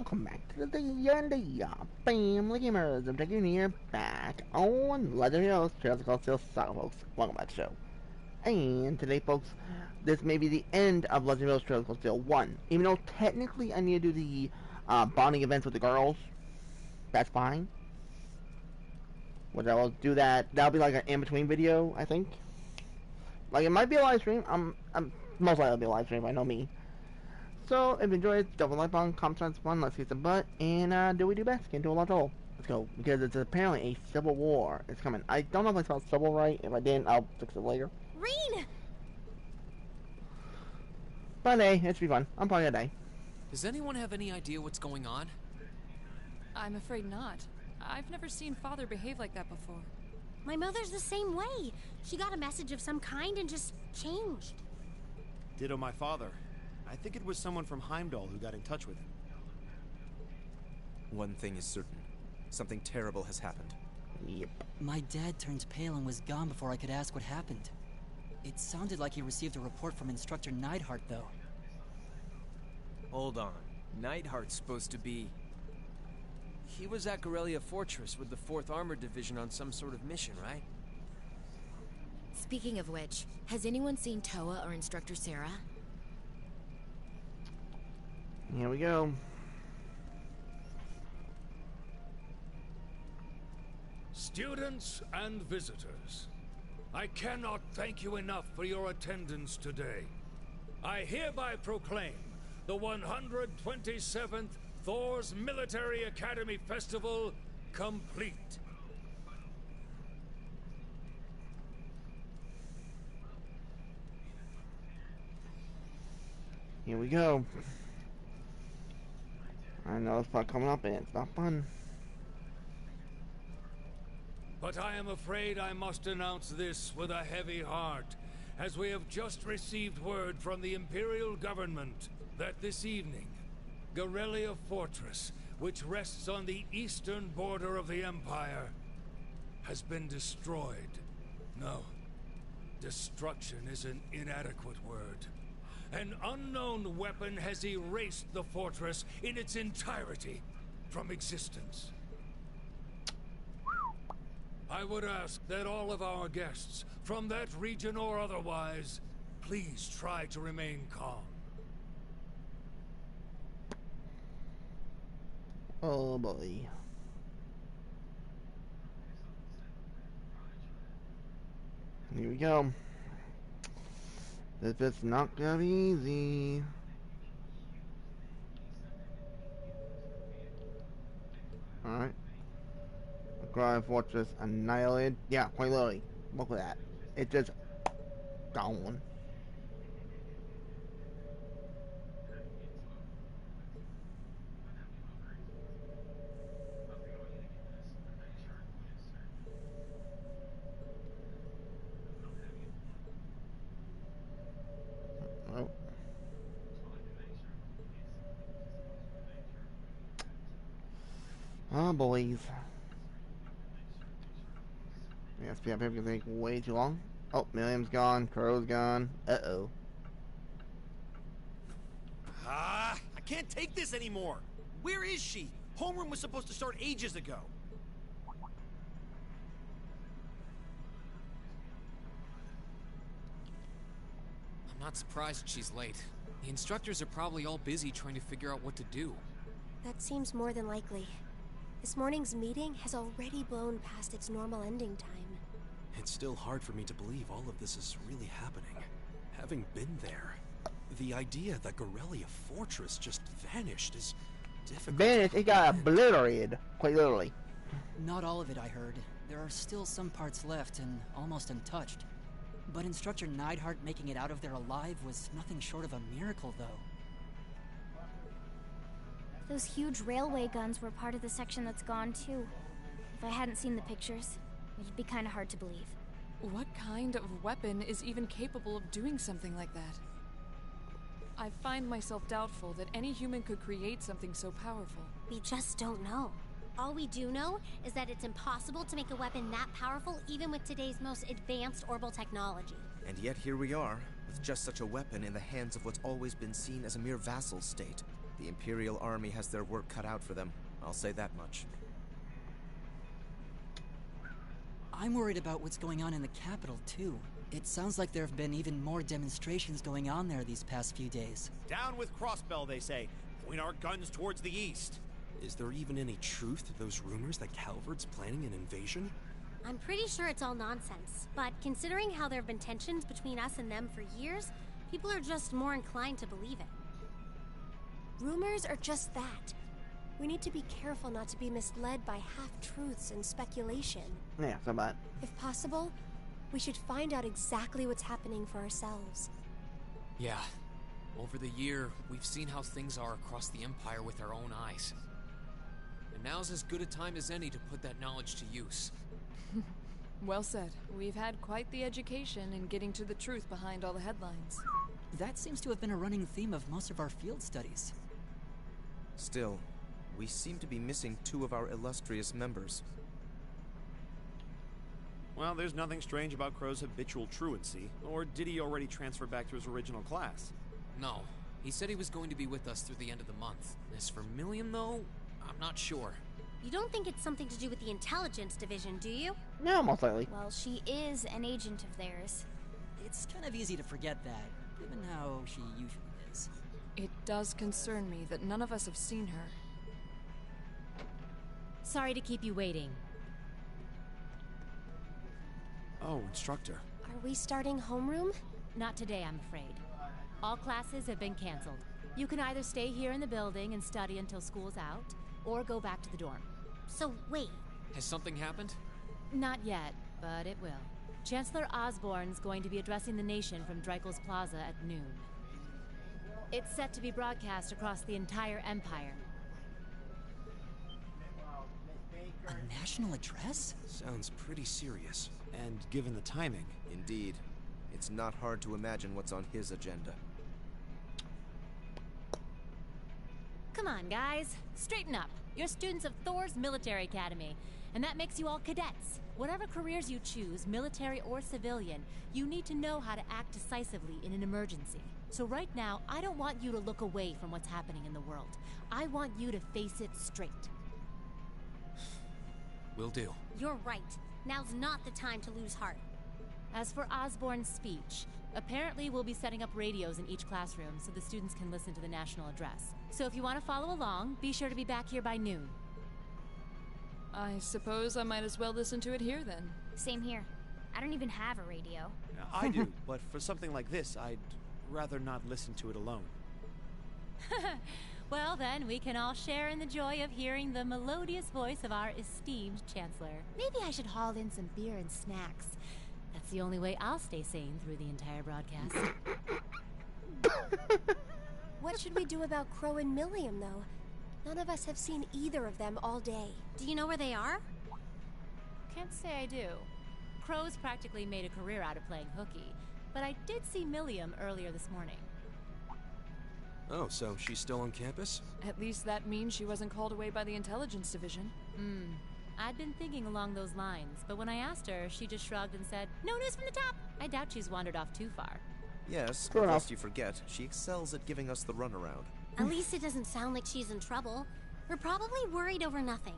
welcome back to the D&D Family Gamers. I'm taking you back on Legend of Heroes Trails of Cold Saga, folks. Welcome back to the show. And today, folks, this may be the end of Legend of Heroes Trails of Cold Steel 1. Even though technically I need to do the bonding events with the girls, that's fine. Which I will do that. That'll be like an in-between video, I think. Like, it might be a live stream. I'm most likely it'll be a live stream, I know me. So, if you enjoyed, double like button, comment, one, let's get some butt, and do we do best? Can't do a lot of all. Let's go, because it's apparently a civil war. It's coming. I don't know if I spelled civil right. If I didn't, I'll fix it later. Reen! But hey, it should be fun. I'm probably gonna die. Does anyone have any idea what's going on? I'm afraid not. I've never seen Father behave like that before. My mother's the same way. She got a message of some kind and just changed. Ditto my father. I think it was someone from Heimdall who got in touch with him. One thing is certain. Something terrible has happened. Yep. My dad turned pale and was gone before I could ask what happened. It sounded like he received a report from Instructor Neidhart, though. Hold on. Neidhart's supposed to be... He was at Gorelia Fortress with the 4th Armored Division on some sort of mission, right? Speaking of which, has anyone seen Toa or Instructor Sarah? Here we go. Students and visitors, I cannot thank you enough for your attendance today. I hereby proclaim the 127th Thor's Military Academy Festival complete. Here we go. I know it's not coming up and it's not fun. But I am afraid I must announce this with a heavy heart, as we have just received word from the Imperial Government that this evening, Gorelia Fortress, which rests on the eastern border of the Empire, has been destroyed. No, destruction is an inadequate word. An unknown weapon has erased the fortress in its entirety from existence. I would ask that all of our guests, from that region or otherwise, please try to remain calm. Oh boy. Here we go. This is not gonna be easy. Alright. Gorelia Fortress annihilated. Yeah, quite literally. Look at that. It just gone. Oh. Oh, boys. Yes, yeah, people can take way too long. Oh, Miriam's gone. Crow's gone. Uh-oh. Ah! I can't take this anymore! Where is she? Homeroom was supposed to start ages ago. I'm not surprised she's late. The instructors are probably all busy trying to figure out what to do. That seems more than likely. This morning's meeting has already blown past its normal ending time. It's still hard for me to believe all of this is really happening. Having been there, the idea that Gorelia Fortress just vanished is difficult. Vanished? It got obliterated. Quite literally. Not all of it, I heard. There are still some parts left and almost untouched. But Instructor Neidhart making it out of there alive was nothing short of a miracle, though. Those huge railway guns were part of the section that's gone, too. If I hadn't seen the pictures, it'd be kind of hard to believe. What kind of weapon is even capable of doing something like that? I find myself doubtful that any human could create something so powerful. We just don't know. All we do know is that it's impossible to make a weapon that powerful even with today's most advanced orbital technology. And yet here we are, with just such a weapon in the hands of what's always been seen as a mere vassal state. The Imperial Army has their work cut out for them. I'll say that much. I'm worried about what's going on in the capital, too. It sounds like there have been even more demonstrations going on there these past few days. Down with Crossbell, they say. Point our guns towards the east. Is there even any truth to those rumors that Calvard's planning an invasion? I'm pretty sure it's all nonsense, but considering how there have been tensions between us and them for years, people are just more inclined to believe it. Rumors are just that. We need to be careful not to be misled by half-truths and speculation. Yeah, so bad. If possible, we should find out exactly what's happening for ourselves. Yeah. Over the year, we've seen how things are across the Empire with our own eyes. And now's as good a time as any to put that knowledge to use. Well said. We've had quite the education in getting to the truth behind all the headlines. That seems to have been a running theme of most of our field studies. Still, we seem to be missing 2 of our illustrious members. Well, there's nothing strange about Crow's habitual truancy. Or did he already transfer back to his original class? No. He said he was going to be with us through the end of the month. As for Milliam, though, I'm not sure. You don't think it's something to do with the intelligence division, do you? No, most likely. Well, she is an agent of theirs. It's kind of easy to forget that, given how she usually is. It does concern me that none of us have seen her. Sorry to keep you waiting. Oh, instructor. Are we starting homeroom? Not today, I'm afraid. All classes have been canceled. You can either stay here in the building and study until school's out, or go back to the dorm. So wait, Has something happened? Not yet, but it will. Chancellor Osborne's going to be addressing the nation from Dreikel's Plaza at noon. It's set to be broadcast across the entire Empire. A national address? Sounds pretty serious. And given the timing... Indeed. It's not hard to imagine what's on his agenda. Come on, guys. Straighten up. You're students of Thor's Military Academy, and that makes you all cadets. Whatever careers you choose, military or civilian, you need to know how to act decisively in an emergency. So right now, I don't want you to look away from what's happening in the world. I want you to face it straight. Will do. you're right. Now's not the time to lose heart. As for Osborne's speech, apparently we'll be setting up radios in each classroom so the students can listen to the national address. So if you want to follow along, be sure to be back here by noon. I suppose I might as well listen to it here then. Same here. I don't even have a radio. I do, but for something like this, I'd rather not listen to it alone. Well then, we can all share in the joy of hearing the melodious voice of our esteemed Chancellor. Maybe I should haul in some beer and snacks. That's the only way I'll stay sane through the entire broadcast. What should we do about Crow and Milliam, though? None of us have seen either of them all day. Do you know where they are? Can't say I do. Crow's practically made a career out of playing hooky, but I did see Milliam earlier this morning. Oh, so she's still on campus? At least that means she wasn't called away by the intelligence division. I'd been thinking along those lines, but when I asked her, she just shrugged and said, "No news from the top." I doubt she's wandered off too far. Yes, Fair but enough. lest you forget, she excels at giving us the runaround. At least it doesn't sound like she's in trouble. We're probably worried over nothing.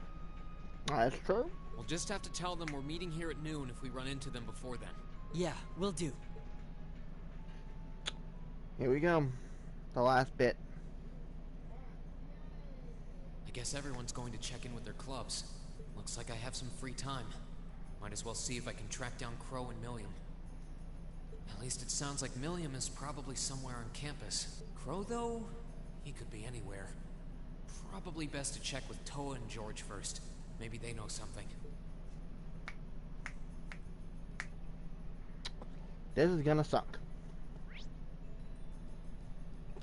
That's true. We'll just have to tell them we're meeting here at noon if we run into them before then. Yeah, will do. Here we go. The last bit. I guess everyone's going to check in with their clubs. Looks like I have some free time. Might as well see if I can track down Crow and Milliam. At least it sounds like Milliam is probably somewhere on campus. Crow, though, he could be anywhere. Probably best to check with Toa and George first. Maybe they know something. This is gonna suck.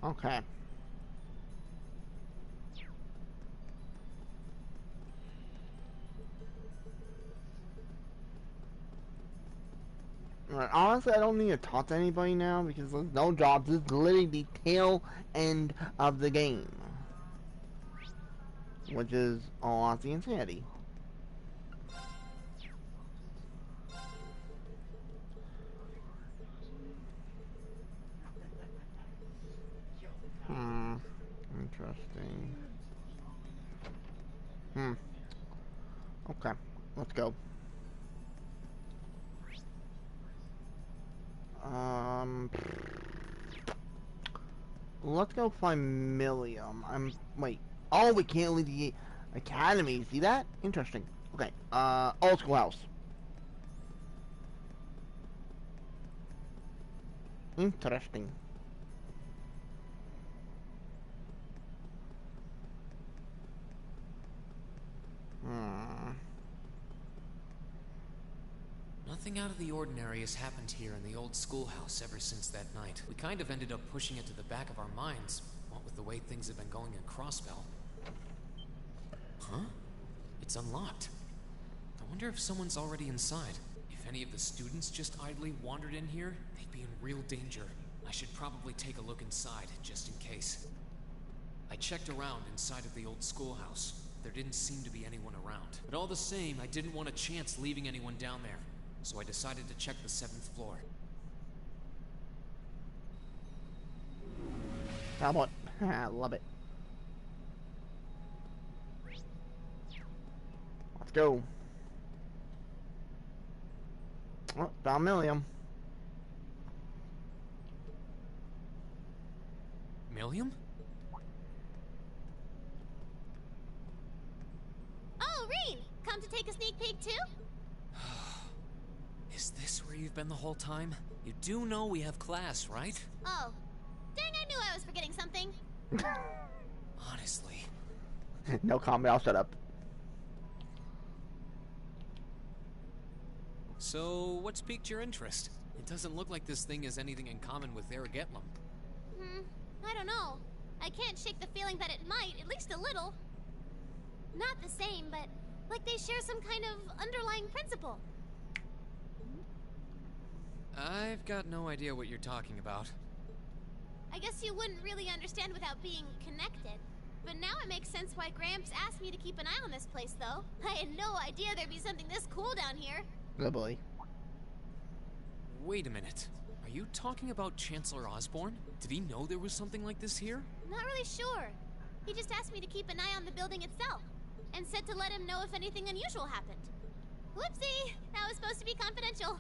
Okay. Alright, honestly, I don't need to talk to anybody now because there's no jobs. This is literally the tail end of the game. Which is all honesty and sanity. Interesting. Okay, let's go. Let's go find Millium. Wait. Oh, we can't leave the academy. See that? Interesting. Okay. Old schoolhouse. Interesting. Nothing out of the ordinary has happened here in the old schoolhouse ever since that night. We kind of ended up pushing it to the back of our minds, what with the way things have been going in Crossbell. Huh? It's unlocked. I wonder if someone's already inside. If any of the students just idly wandered in here, they'd be in real danger. I should probably take a look inside, just in case. I checked around inside of the old schoolhouse. There didn't seem to be anyone around. But all the same, I didn't want a chance leaving anyone down there. So I decided to check the 7th floor. How about? I love it. Let's go. Oh, found Millium. Millium? Oh, Rean! Come to take a sneak peek too? Is this where you've been the whole time? You do know we have class, right? Oh. Dang, I knew I was forgetting something. Honestly. No comment, I'll shut up. So, what's piqued your interest? It doesn't look like this thing has anything in common with Aragetlum. I don't know. I can't shake the feeling that it might, at least a little. Not the same, but like they share some kind of underlying principle. I've got no idea what you're talking about. I guess you wouldn't really understand without being connected. But now it makes sense why Gramps asked me to keep an eye on this place, though. I had no idea there'd be something this cool down here. Good boy. Wait a minute. Are you talking about Chancellor Osborne? Did he know there was something like this here? Not really sure. He just asked me to keep an eye on the building itself, and said to let him know if anything unusual happened. Whoopsie! That was supposed to be confidential.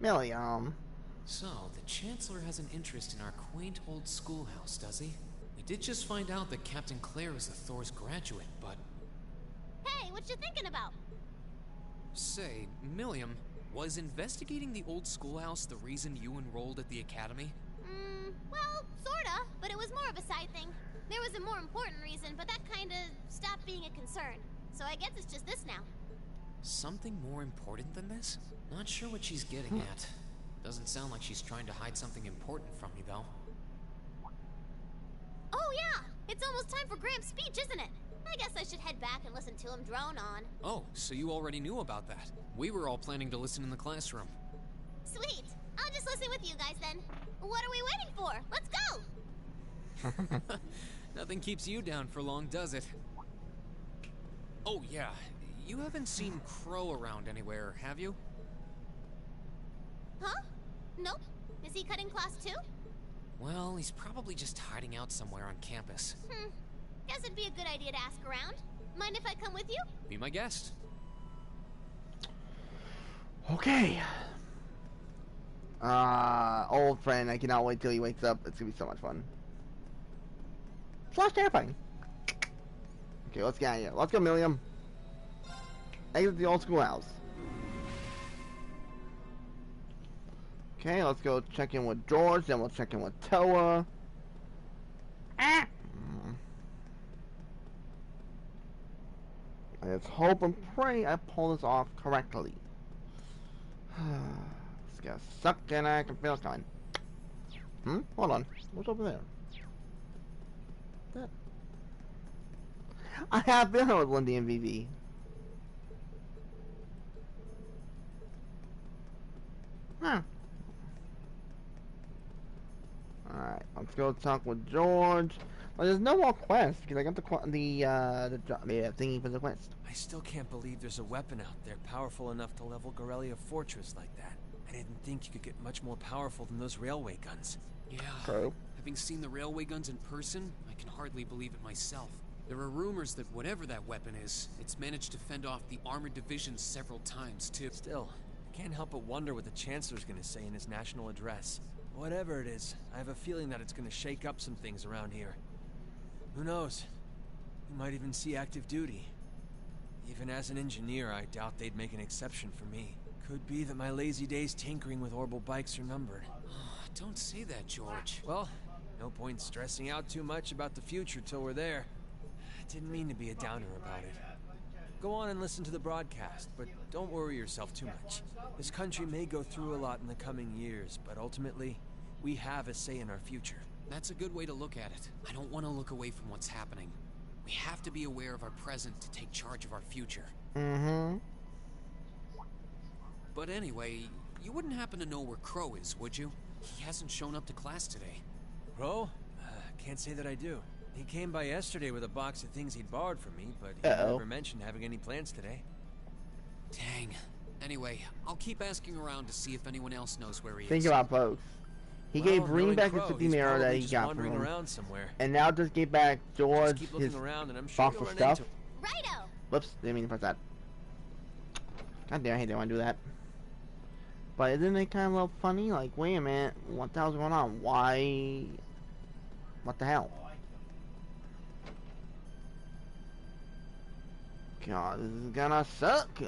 Millium. So, the Chancellor has an interest in our quaint old schoolhouse, does he? We did just find out that Captain Claire is a Thor's graduate, but... Hey, what you thinking about? Say, Millium, was investigating the old schoolhouse the reason you enrolled at the academy? Well, sorta, but it was more of a side thing. There was a more important reason, but that kinda stopped being a concern. So I guess it's just this now. Something more important than this? Not sure what she's getting at. Doesn't sound like she's trying to hide something important from me, though. Oh yeah! It's almost time for Gramps' speech, isn't it? I guess I should head back and listen to him drone on. Oh, so you already knew about that. We were all planning to listen in the classroom. Sweet! I'll just listen with you guys then. What are we waiting for? Let's go! Nothing keeps you down for long, does it? Oh yeah, you haven't seen Crow around anywhere, have you? Huh? Nope. Is he cutting class too? Well, he's probably just hiding out somewhere on campus. Guess it'd be a good idea to ask around. Mind if I come with you? Be my guest. Okay. Old friend, I cannot wait till he wakes up. It's gonna be so much fun. Slash terrifying. Okay, let's get out of here. Let's go, Millium. Exit the old schoolhouse. Okay, let's go check in with George, then we'll check in with Toa. Let's hope and pray I pull this off correctly. It's gonna suck and I can feel it coming. Hold on. What's over there? That... I have been here with Lindy and Vivi. Alright, let's go talk with George. Well, there's no more quests because I got the thingy for the quest. I still can't believe there's a weapon out there powerful enough to level Gorelia Fortress like that. I didn't think you could get much more powerful than those railway guns. Yeah, True. Having seen the railway guns in person, I can hardly believe it myself. There are rumors that whatever that weapon is, it's managed to fend off the armored divisions several times, too. Still, I can't help but wonder what the Chancellor's gonna say in his national address. Whatever it is, I have a feeling that it's gonna shake up some things around here. Who knows? We might even see active duty. Even as an engineer, I doubt they'd make an exception for me. Could be that my lazy days tinkering with orbital bikes are numbered. Don't say that, George. Well, no point stressing out too much about the future till we're there. I didn't mean to be a downer about it. Go on and listen to the broadcast, but don't worry yourself too much. This country may go through a lot in the coming years, but ultimately, we have a say in our future. That's a good way to look at it. I don't want to look away from what's happening. We have to be aware of our present to take charge of our future. Mm-hmm. But anyway, you wouldn't happen to know where Crow is, would you? He hasn't shown up to class today. Crow? Can't say that I do. He came by yesterday with a box of things he'd borrowed from me, but he never mentioned having any plans today. Dang. Anyway, I'll keep asking around to see if anyone else knows where he is. Think about folks. He gave Ring back his 50 mirror that he got from him. Around somewhere. And now just gave back George keep his around and I'm sure box of stuff. Righto! Whoops, didn't mean to press that. God damn, I hate that when I do that. But isn't it kind of a little funny? Like, wait a minute, what the hell's going on? Why? What the hell? God, this is gonna suck.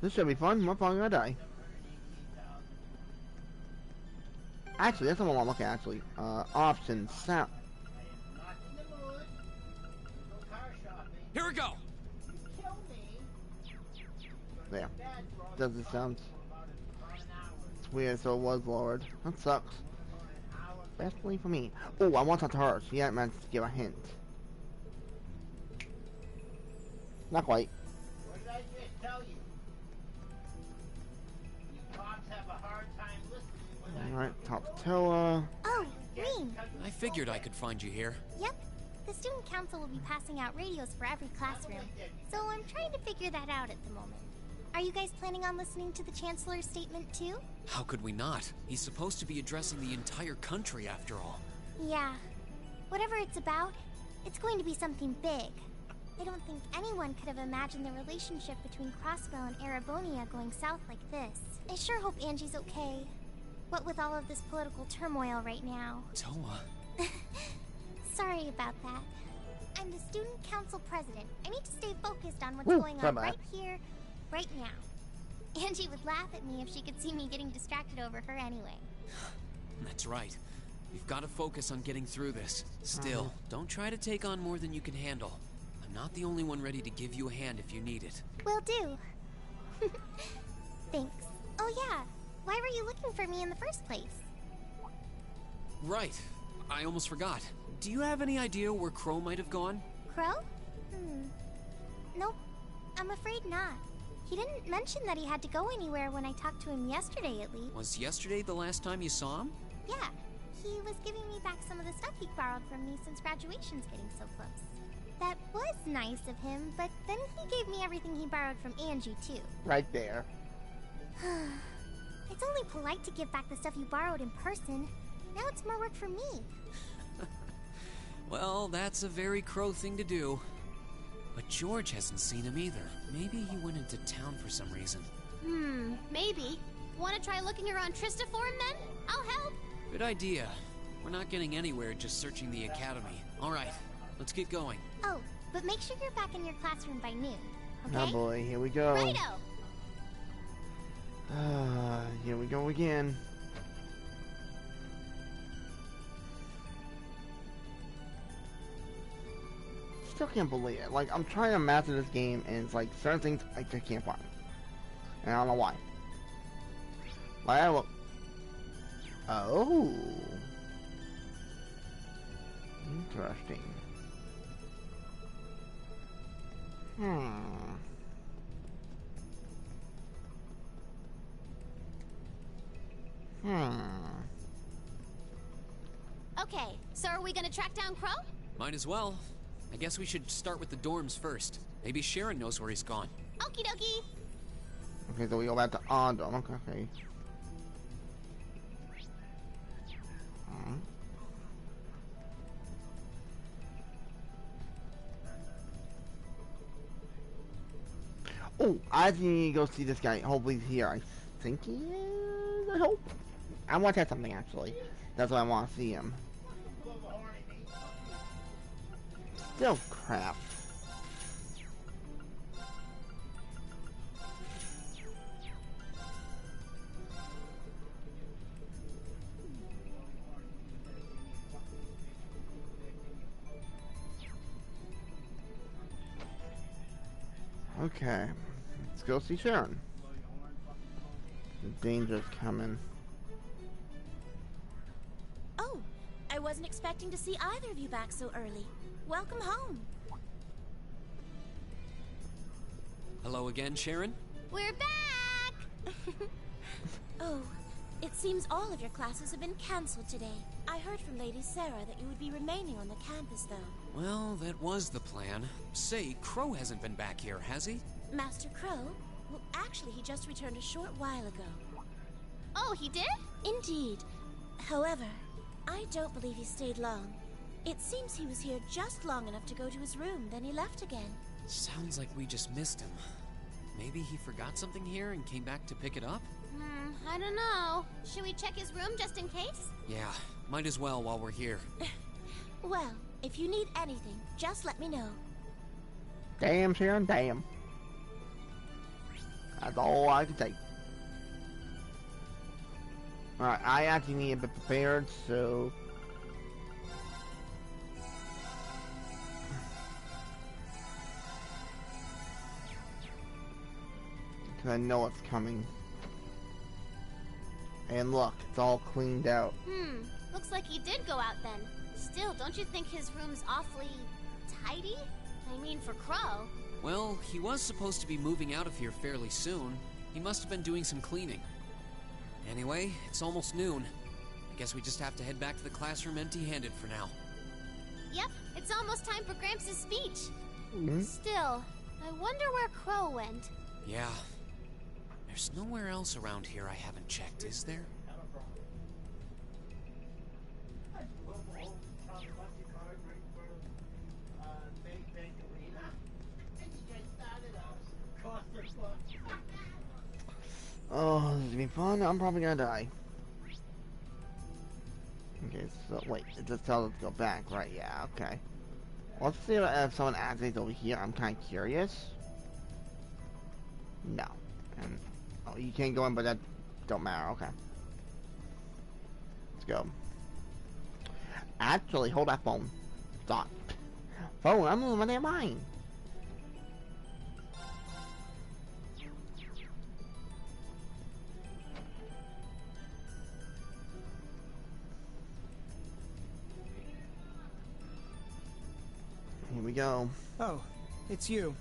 This should be fun. I'm probably gonna die. Actually, that's the one I'm looking at, actually. Options, sound. Here we go! There. Doesn't sound... It's weird, so it was lowered. That sucks. Especially for me. Oh, I want to talk to her. She hadn't managed to give a hint. Not quite. What did I just tell you? You cops have a hard time listening when Alright, talk to Toa. Oh, Reem. I figured I could find you here. Yep. The student council will be passing out radios for every classroom, so I'm trying to figure that out at the moment. Are you guys planning on listening to the Chancellor's statement too? How could we not? He's supposed to be addressing the entire country after all. Yeah. Whatever it's about, it's going to be something big. I don't think anyone could have imagined the relationship between Crosswell and Arabonia going south like this. I sure hope Angie's okay. What with all of this political turmoil right now. Toa. Sorry about that. I'm the student council president. I need to stay focused on what's going on right here, right now. Angie would laugh at me if she could see me getting distracted over her anyway. That's right. You've got to focus on getting through this. Still, don't try to take on more than you can handle. I'm not the only one ready to give you a hand if you need it. Will do. Thanks. Oh yeah, why were you looking for me in the first place? Right. I almost forgot. Do you have any idea where Crow might have gone? Crow? Nope. I'm afraid not. He didn't mention that he had to go anywhere when I talked to him yesterday, at least. Was yesterday the last time you saw him? Yeah. He was giving me back some of the stuff he borrowed from me since graduation's getting so close. That was nice of him, but then he gave me everything he borrowed from Angie, too. Right there. It's only polite to give back the stuff you borrowed in person. Now it's more work for me. Well, that's a very Crow thing to do. But George hasn't seen him either. Maybe he went into town for some reason. Maybe. Want to try looking around Trista for him then? I'll help. Good idea. We're not getting anywhere just searching the academy. All right, let's get going. Oh, but make sure you're back in your classroom by noon, okay? Oh boy, here we go. Righto. Here we go again. Still can't believe it. Like, I'm trying to master this game, and it's like certain things I just can't find. And I don't know why. Like, I will... Oh. Interesting. Okay, so are we gonna track down Crow? Might as well. I guess we should start with the dorms first. Maybe Sharon knows where he's gone. Okie dokie. Okay, so we go back to Autumn. Okay. Oh, I just need to go see this guy. Hopefully he's here. I think he is. I hope. I want to test something actually. That's why I want to see him. Still crap. Okay, let's go see Sharon. The danger's coming. Oh, I wasn't expecting to see either of you back so early. Welcome home. Hello again, Sharon? We're back! Oh, it seems all of your classes have been cancelled today. I heard from Lady Sarah that you would be remaining on the campus, though. Well, that was the plan. Say, Crow hasn't been back here, has he? Master Crow? Well, actually, he just returned a short while ago. Oh, he did? Indeed. However, I don't believe he stayed long. It seems he was here just long enough to go to his room, then he left again. Sounds like we just missed him. Maybe he forgot something here and came back to pick it up? I don't know. Should we check his room just in case? Yeah, might as well while we're here. Well, if you need anything, just let me know. Damn, Sharon, damn. That's all I can say. Alright, I actually need to be prepared, so... because I know what's coming. And look, it's all cleaned out. Looks like he did go out then. Still, don't you think his room's awfully tidy? I mean, for Crow. Well, he was supposed to be moving out of here fairly soon. He must have been doing some cleaning. Anyway, it's almost noon. I guess we just have to head back to the classroom empty-handed for now. Yep, it's almost time for Gramps' speech. Still, I wonder where Crow went. Yeah. There's nowhere else around here I haven't checked, is there? Oh, this is gonna be fun. I'm probably gonna die. Okay, so wait, it just tells us to go back, right? Yeah, okay. Let's see if someone actually is over here. I'm kind of curious. No. And, oh, you can't go in, but that don't matter. Okay. Let's go. Actually, hold that phone. Stop. Phone, I'm losing my mind. Here we go. Oh, it's you.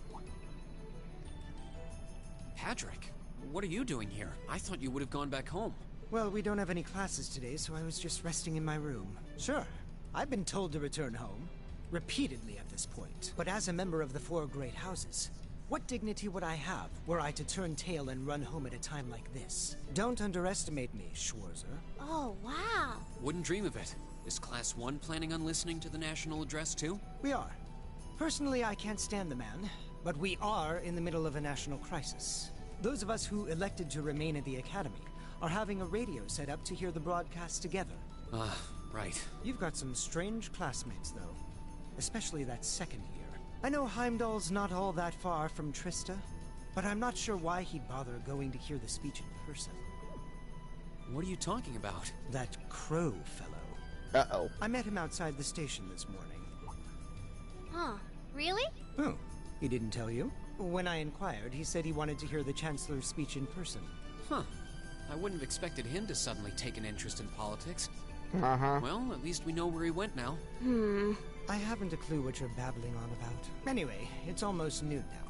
Patrick, what are you doing here? I thought you would have gone back home. Well, we don't have any classes today, so I was just resting in my room. Sure, I've been told to return home, repeatedly at this point. But as a member of the Four Great Houses, what dignity would I have were I to turn tail and run home at a time like this? Don't underestimate me, Schwarzer. Oh, wow. Wouldn't dream of it. Is Class 1 planning on listening to the National Address too? We are. Personally, I can't stand the man, but we are in the middle of a national crisis. Those of us who elected to remain at the Academy are having a radio set up to hear the broadcast together. Right. You've got some strange classmates, though. Especially that second year. I know Heimdall's not all that far from Trista, but I'm not sure why he'd bother going to hear the speech in person. What are you talking about? That Crow fellow. Uh-oh. I met him outside the station this morning. Huh. Really? Oh, he didn't tell you? When I inquired, he said he wanted to hear the Chancellor's speech in person. Huh. I wouldn't have expected him to suddenly take an interest in politics. Uh-huh. Well, at least we know where he went now. I haven't a clue what you're babbling on about. Anyway, it's almost noon now.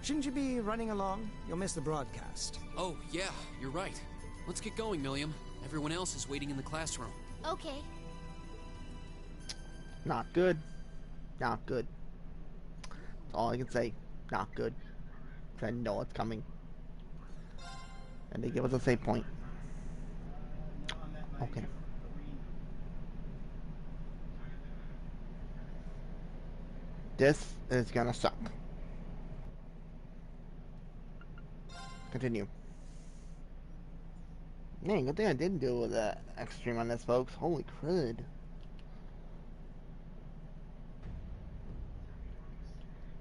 Shouldn't you be running along? You'll miss the broadcast. Oh, yeah, you're right. Let's get going, Milliam. Everyone else is waiting in the classroom. Okay. Not good. Not good. That's all I can say. not good. I know it's coming. And they give us a save point. Okay. This is gonna suck. Continue. Man, good thing I didn't do the extreme on this, folks. Holy crud.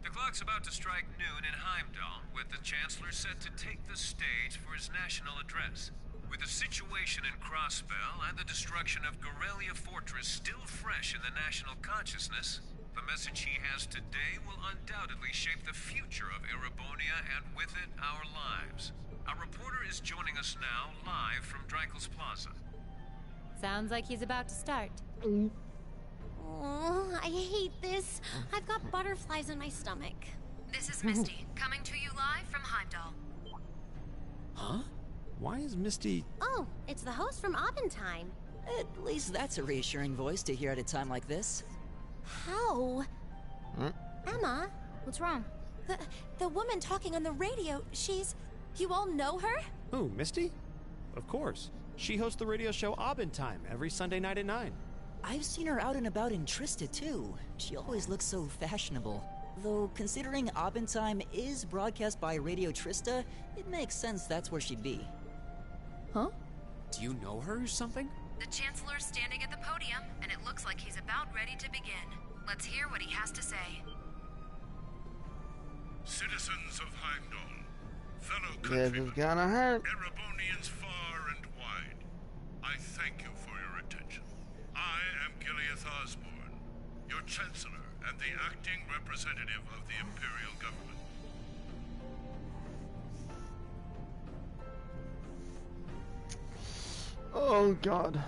The clock's about to strike noon in Heimdall, with the Chancellor set to take the stage for his national address. With the situation in Crossbell and the destruction of Gorelia Fortress still fresh in the national consciousness, the message he has today will undoubtedly shape the future of Erebonia and with it, our lives. Our reporter is joining us now, live from Dreikel's Plaza. Sounds like he's about to start. Oh, I hate this. I've got butterflies in my stomach. This is Misty, coming to you live from Heimdall. Huh? Why is Misty... Oh, it's the host from Abentime. At least that's a reassuring voice to hear at a time like this. How? Emma? What's wrong? The woman talking on the radio, she's... You all know her? Who, Misty? Of course. She hosts the radio show Abentime every Sunday night at 9. I've seen her out and about in Trista, too. She always looks so fashionable. Though, considering Abentime is broadcast by Radio Trista, it makes sense that's where she'd be. Huh? Do you know her or something? The Chancellor's standing at the podium, and it looks like he's about ready to begin. Let's hear what he has to say. Citizens of Heimdall, fellow This is countrymen, gonna hurt. Erebonians far and wide, I thank you for your attention. I am Gileath Osborne, your Chancellor and the acting representative of the Imperial Government. Oh god.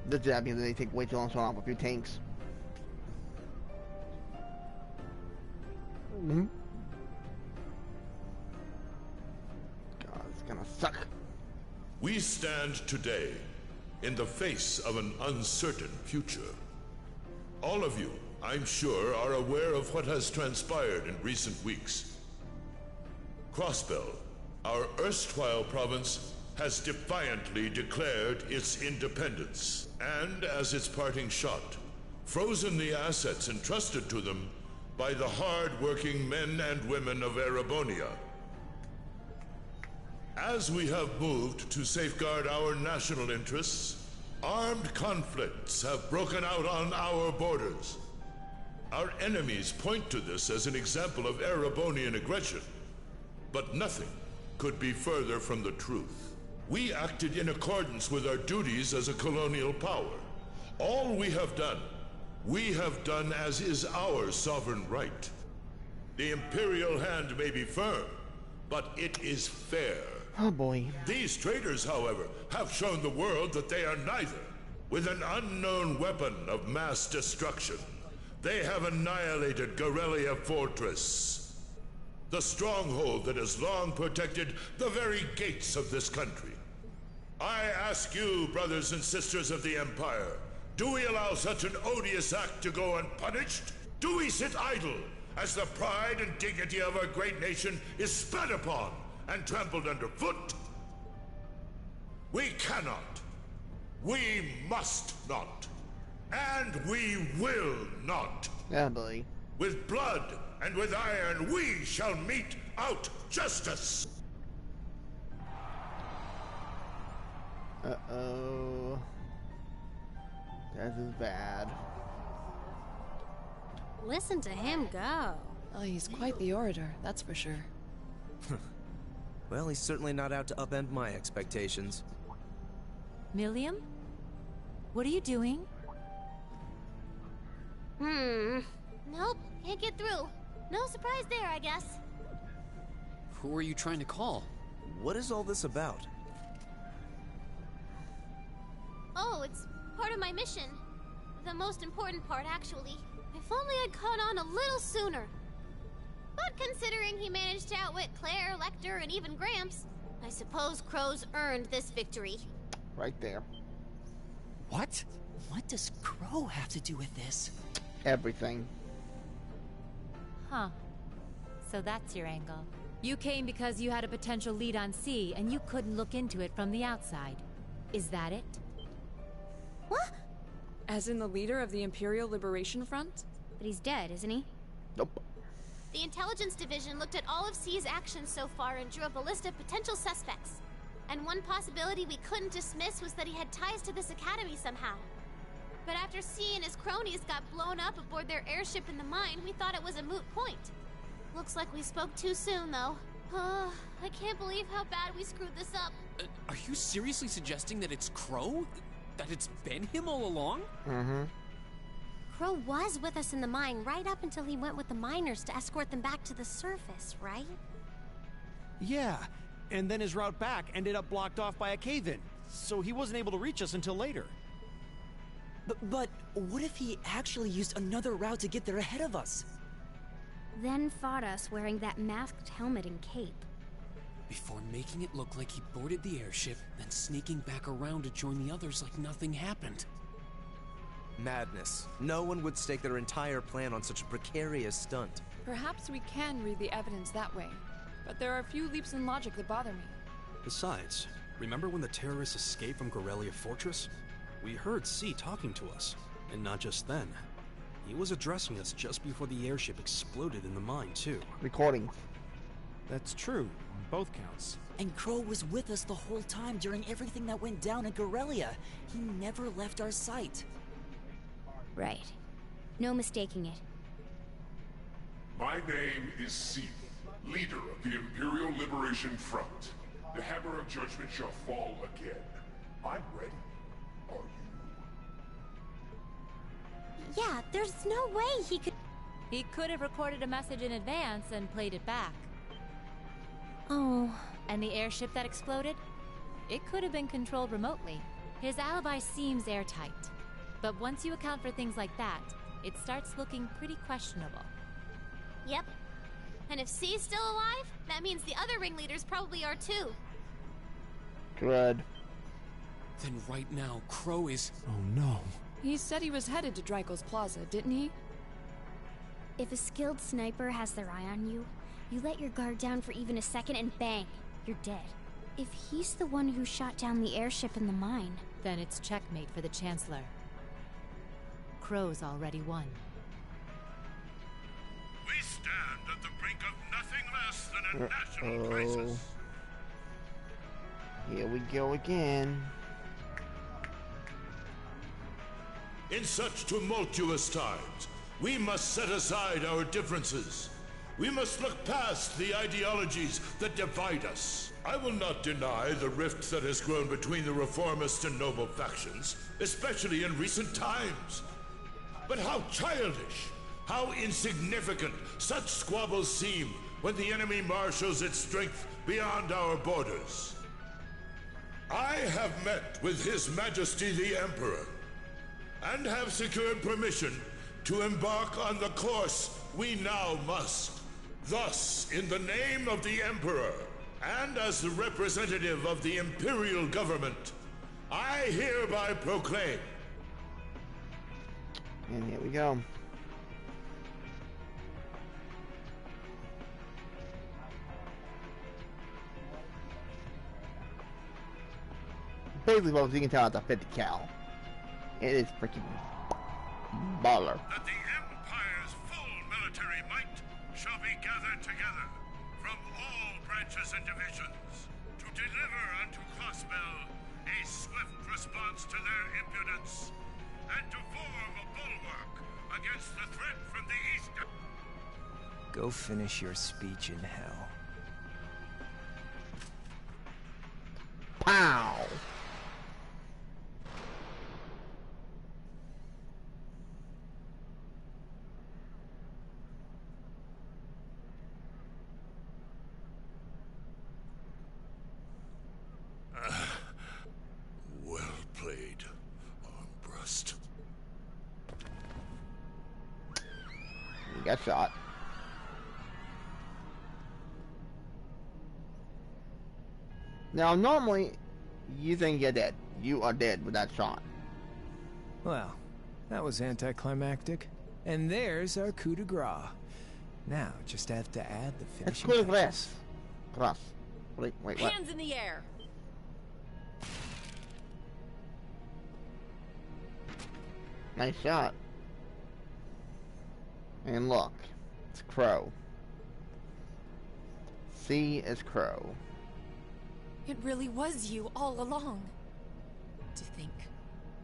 The jab means they take way too long to run off a few tanks. God, it's gonna suck. We stand today in the face of an uncertain future. All of you, I'm sure, are aware of what has transpired in recent weeks. Crossbell, our erstwhile province, has defiantly declared its independence, and as its parting shot, frozen the assets entrusted to them by the hard-working men and women of Erebonia. As we have moved to safeguard our national interests, armed conflicts have broken out on our borders. Our enemies point to this as an example of Erebonian aggression, but nothing could be further from the truth. We acted in accordance with our duties as a colonial power. All we have done as is our sovereign right. The Imperial hand may be firm, but it is fair. Oh boy. These traitors, however, have shown the world that they are neither. With an unknown weapon of mass destruction, they have annihilated Gorelia Fortress, the stronghold that has long protected the very gates of this country. I ask you, brothers and sisters of the Empire, do we allow such an odious act to go unpunished? Do we sit idle as the pride and dignity of our great nation is spat upon and trampled underfoot? We cannot. We must not. And we will not. Yeah, boy. With blood and with iron, we shall mete out justice. Uh-oh. This is bad. Listen to him go. Oh, he's quite the orator, that's for sure. Well, he's certainly not out to upend my expectations. Milliam? What are you doing? Nope, can't get through. No surprise there, I guess. Who are you trying to call? What is all this about? Oh, it's part of my mission. The most important part, actually. If only I'd caught on a little sooner. But considering he managed to outwit Claire, Lecter, and even Gramps, I suppose Crow's earned this victory. Right there. What? What does Crow have to do with this? Everything. Huh. So that's your angle. You came because you had a potential lead on C, and you couldn't look into it from the outside. Is that it? What? As in the leader of the Imperial Liberation Front? But he's dead, isn't he? Nope. The Intelligence Division looked at all of C's actions so far and drew up a list of potential suspects. And one possibility we couldn't dismiss was that he had ties to this academy somehow. But after C and his cronies got blown up aboard their airship in the mine, we thought it was a moot point. Looks like we spoke too soon, though. I can't believe how bad we screwed this up. Are you seriously suggesting that it's Crow? That it's been him all along? Mm-hmm. Crow was with us in the mine right up until he went with the miners to escort them back to the surface, right? Yeah, and then his route back ended up blocked off by a cave-in, so he wasn't able to reach us until later. But what if he actually used another route to get there ahead of us? Then fought us wearing that masked helmet and cape. Before making it look like he boarded the airship, then sneaking back around to join the others like nothing happened. Madness. No one would stake their entire plan on such a precarious stunt. Perhaps we can read the evidence that way, but there are a few leaps in logic that bother me. Besides, remember when the terrorists escaped from Gorelia Fortress? We heard C talking to us, and not just then. He was addressing us just before the airship exploded in the mine, too. Recordings. That's true, on both counts. And Crow was with us the whole time during everything that went down in Gorelia. He never left our sight. Right. No mistaking it. My name is C, leader of the Imperial Liberation Front. The hammer of judgment shall fall again. I'm ready. Are you? Yeah, there's no way he could... He could have recorded a message in advance and played it back. Oh. And the airship that exploded? It could have been controlled remotely. His alibi seems airtight. But once you account for things like that, it starts looking pretty questionable. Yep. And if C's still alive, that means the other ringleaders probably are too. Good. Then right now, Crow is... Oh no. He said he was headed to Dreikel's Plaza, didn't he? If a skilled sniper has their eye on you, you let your guard down for even a second and bang, you're dead. If he's the one who shot down the airship in the mine... Then it's checkmate for the Chancellor. Crow's already won. We stand at the brink of nothing less than a national crisis. Here we go again. In such tumultuous times, we must set aside our differences. We must look past the ideologies that divide us. I will not deny the rift that has grown between the reformist and noble factions, especially in recent times. But how childish, how insignificant such squabbles seem when the enemy marshals its strength beyond our borders. I have met with His Majesty the Emperor, and have secured permission to embark on the course we now must. Thus, in the name of the Emperor, and as the representative of the Imperial Government, I hereby proclaim... And here we go. Basically, folks, you can tell it's a 50 cal. It is freaking baller. That the Empire's full military might shall be gathered together from all branches and divisions to deliver unto Crossbell a swift response to their impudence and to form a bulwark against the threat from the east. Go finish your speech in hell. Pow! Well played, Armbrust. You got shot. Now, normally, you think you're dead. You are dead with that shot. Well, that was anticlimactic. And there's our coup de grace. Now, just have to add the Let's finishing click touches. this. Cross. Wait, what? Hands in the air. Nice shot. And look, it's Crow. C is Crow. It really was you all along. To think,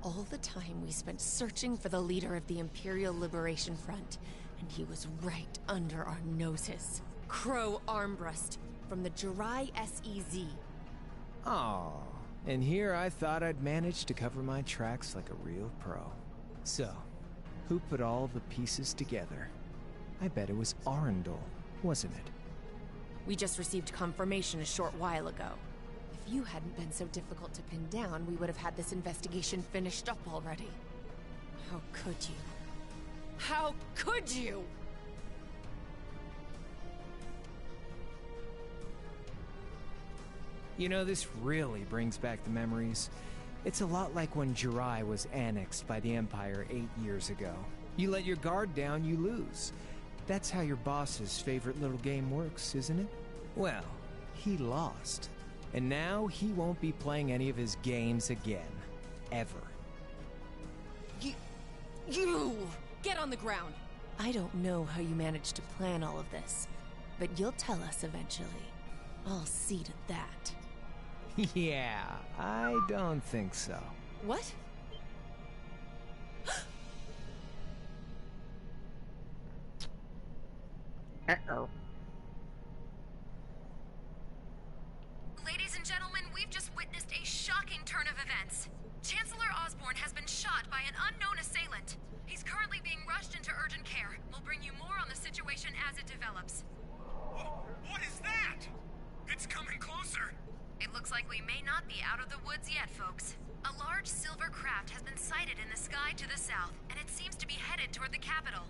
all the time we spent searching for the leader of the Imperial Liberation Front, and he was right under our noses. Crow Armbrust, from the Jirai SEZ. Aw, and here I thought I'd managed to cover my tracks like a real pro. So, who put all the pieces together? I bet it was Arundel, wasn't it? We just received confirmation a short while ago. If you hadn't been so difficult to pin down, we would have had this investigation finished up already. How could you? How could you? You know, this really brings back the memories. It's a lot like when Jirai was annexed by the Empire 8 years ago. You let your guard down, you lose. That's how your boss's favorite little game works, isn't it? Well, he lost. And now he won't be playing any of his games again. Ever. You! Get on the ground! I don't know how you managed to plan all of this, but you'll tell us eventually. I'll see to that. Yeah, I don't think so. What? Uh-oh. Ladies and gentlemen, we've just witnessed a shocking turn of events. Chancellor Osborne has been shot by an unknown assailant. He's currently being rushed into urgent care. We'll bring you more on the situation as it develops. What is that? It's coming closer. It looks like we may not be out of the woods yet, folks. A large silver craft has been sighted in the sky to the south, and it seems to be headed toward the capital.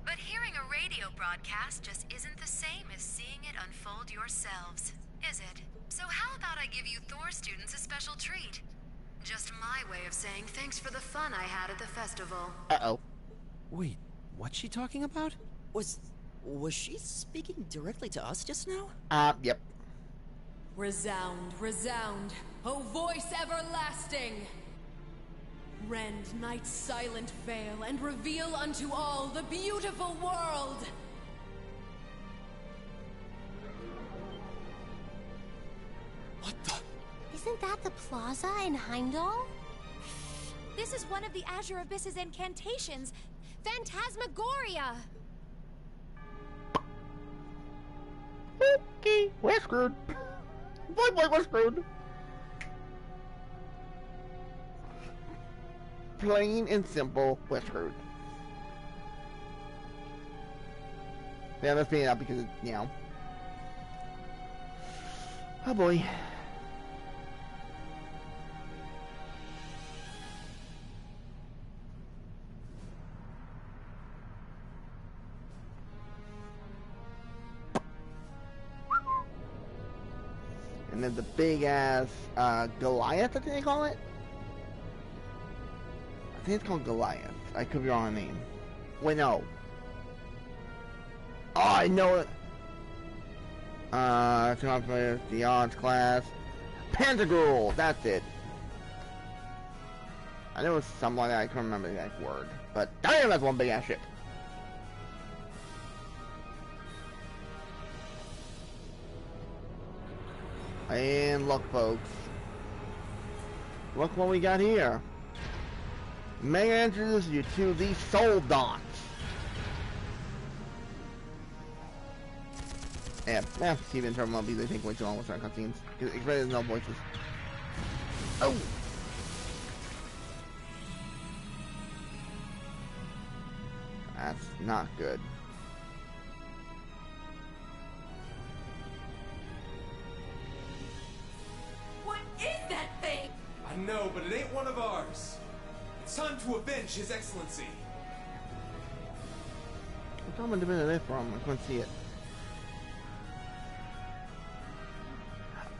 But hearing a radio broadcast just isn't the same as seeing it unfold yourselves, is it? So how about I give you Thor students a special treat? Just my way of saying thanks for the fun I had at the festival. Uh-oh. Wait, what's she talking about? Was she speaking directly to us just now? Yep. Resound, resound, O voice everlasting! Rend night's silent veil and reveal unto all the beautiful world! What the? Isn't that the plaza in Heimdall? This is one of the Azure Abyss's incantations. Phantasmagoria! Okay, we're screwed. Boy, we're screwed. Plain and simple, we're screwed. Yeah, let's figure it out because, you know. Oh boy. And then the big ass Goliath, I think they call it. I think it's called Goliath. I could be wrong on the name. Wait, no. Oh, I know it. The odds class. Pantagruel, that's it. I know it was something like that. I can't remember the exact word. But damn, that's one big ass ship. And look, folks. Look what we got here. May I introduce you to the Soul Dons. Yeah, Steven Terminal B, they take way too long with certain cutscenes. Especially there's no voices. Oh! That's not good. What is that thing? I know, but it ain't one of ours. It's time to avenge His Excellency. What's on the minute of this from? I couldn't see it.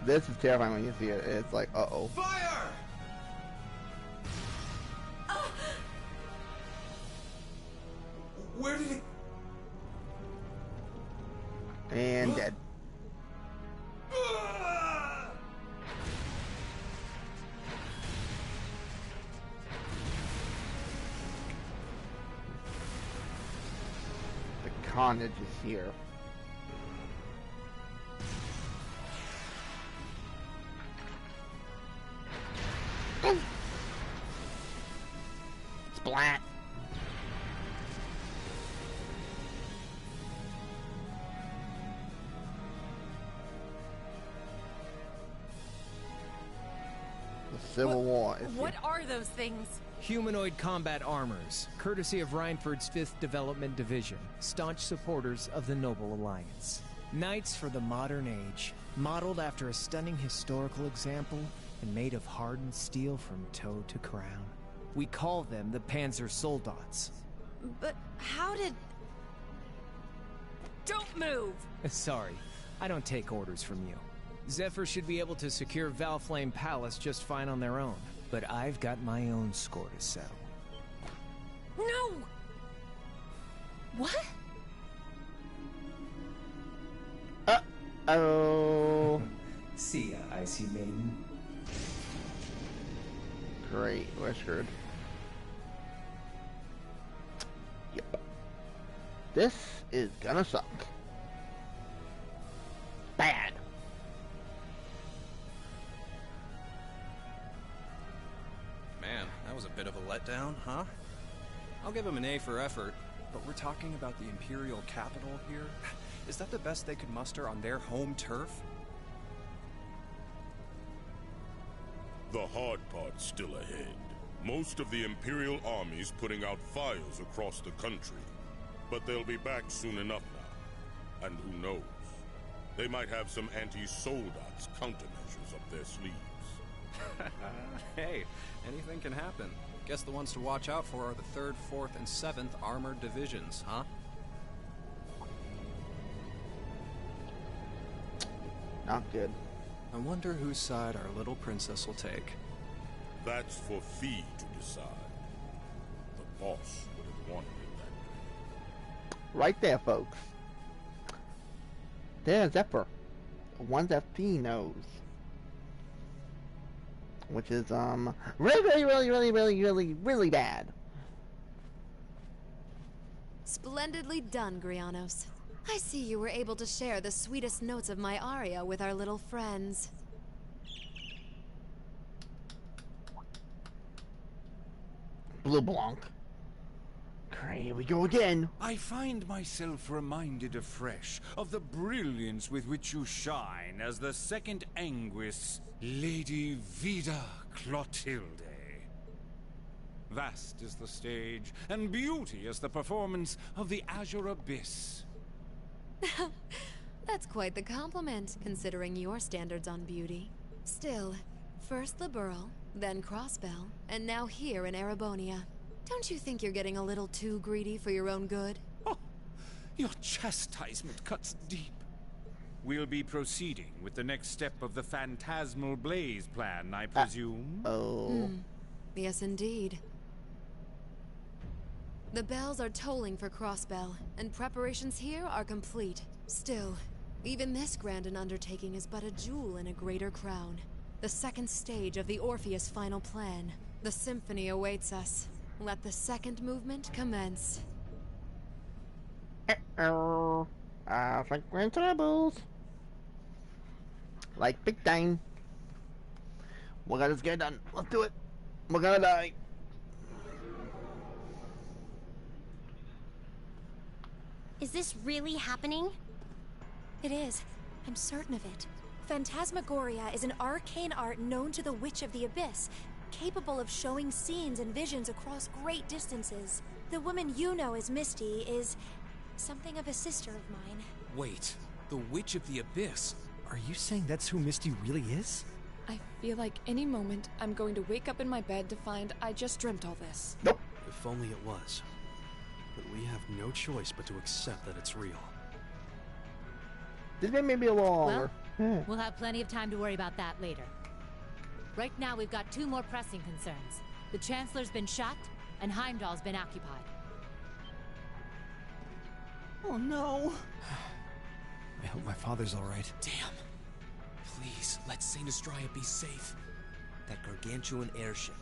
This is terrifying when you see it. It's like, uh-oh. Fire! Where did it... carnage is here. Splat! The Civil War is What here. are those things? Humanoid combat armors, courtesy of Reinford's 5th Development Division, staunch supporters of the Noble Alliance. Knights for the modern age, modeled after a stunning historical example and made of hardened steel from toe to crown. We call them the Panzer Soldats. But how did... Don't move! Sorry, I don't take orders from you. Zephyr should be able to secure Valflame Palace just fine on their own, but I've got my own score to settle. No! What? Uh-oh. See ya, Icy Maiden. Great, we're screwed. Yep. This is gonna suck. Bad. Man, that was a bit of a letdown, huh? I'll give him an A for effort. But we're talking about the Imperial capital here? Is that the best they could muster on their home turf? The hard part's still ahead. Most of the Imperial army's putting out fires across the country. But they'll be back soon enough now. And who knows? They might have some anti-Soldats countermeasures up their sleeves. Hey, anything can happen. Guess the ones to watch out for are the 3rd, 4th, and 7th Armored Divisions, huh? Not good. I wonder whose side our little princess will take. That's for Fee to decide. The boss would have wanted it that way. Right there, folks. There's Zephyr. The one that Fee knows. Which is, really bad. Splendidly done, Grianos. I see you were able to share the sweetest notes of my aria with our little friends. Blue Blanc. Here we go again. I find myself reminded afresh of the brilliance with which you shine as the second Anguis, Lady Vida Clotilde. Vast is the stage, and beauty is the performance of the Azure Abyss. That's quite the compliment, considering your standards on beauty. Still, first Liberl, then Crossbell, and now here in Erebonia. Don't you think you're getting a little too greedy for your own good? Oh, your chastisement cuts deep. We'll be proceeding with the next step of the Phantasmal Blaze plan, I presume? Yes, indeed. The bells are tolling for Crossbell, and preparations here are complete. Still, even this grand an undertaking is but a jewel in a greater crown. The second stage of the Orpheus final plan. The symphony awaits us. Let the second movement commence. I think we're in troubles. Like big time. We gotta get done. Let's do it. We're gonna die. Is this really happening? It is. I'm certain of it. Phantasmagoria is an arcane art known to the Witch of the Abyss, capable of showing scenes and visions across great distances. The woman you know as Misty is something of a sister of mine. Wait, the Witch of the Abyss? Are you saying that's who Misty really is? I feel like any moment I'm going to wake up in my bed to find I just dreamt all this. Nope. If only it was. But we have no choice but to accept that it's real. This may be a little longer. We'll have plenty of time to worry about that later. Right now, we've got 2 more pressing concerns. The Chancellor's been shot, and Heimdall's been occupied. Oh no! I hope my father's alright. Damn. Please, let Saint Estrella be safe. That gargantuan airship.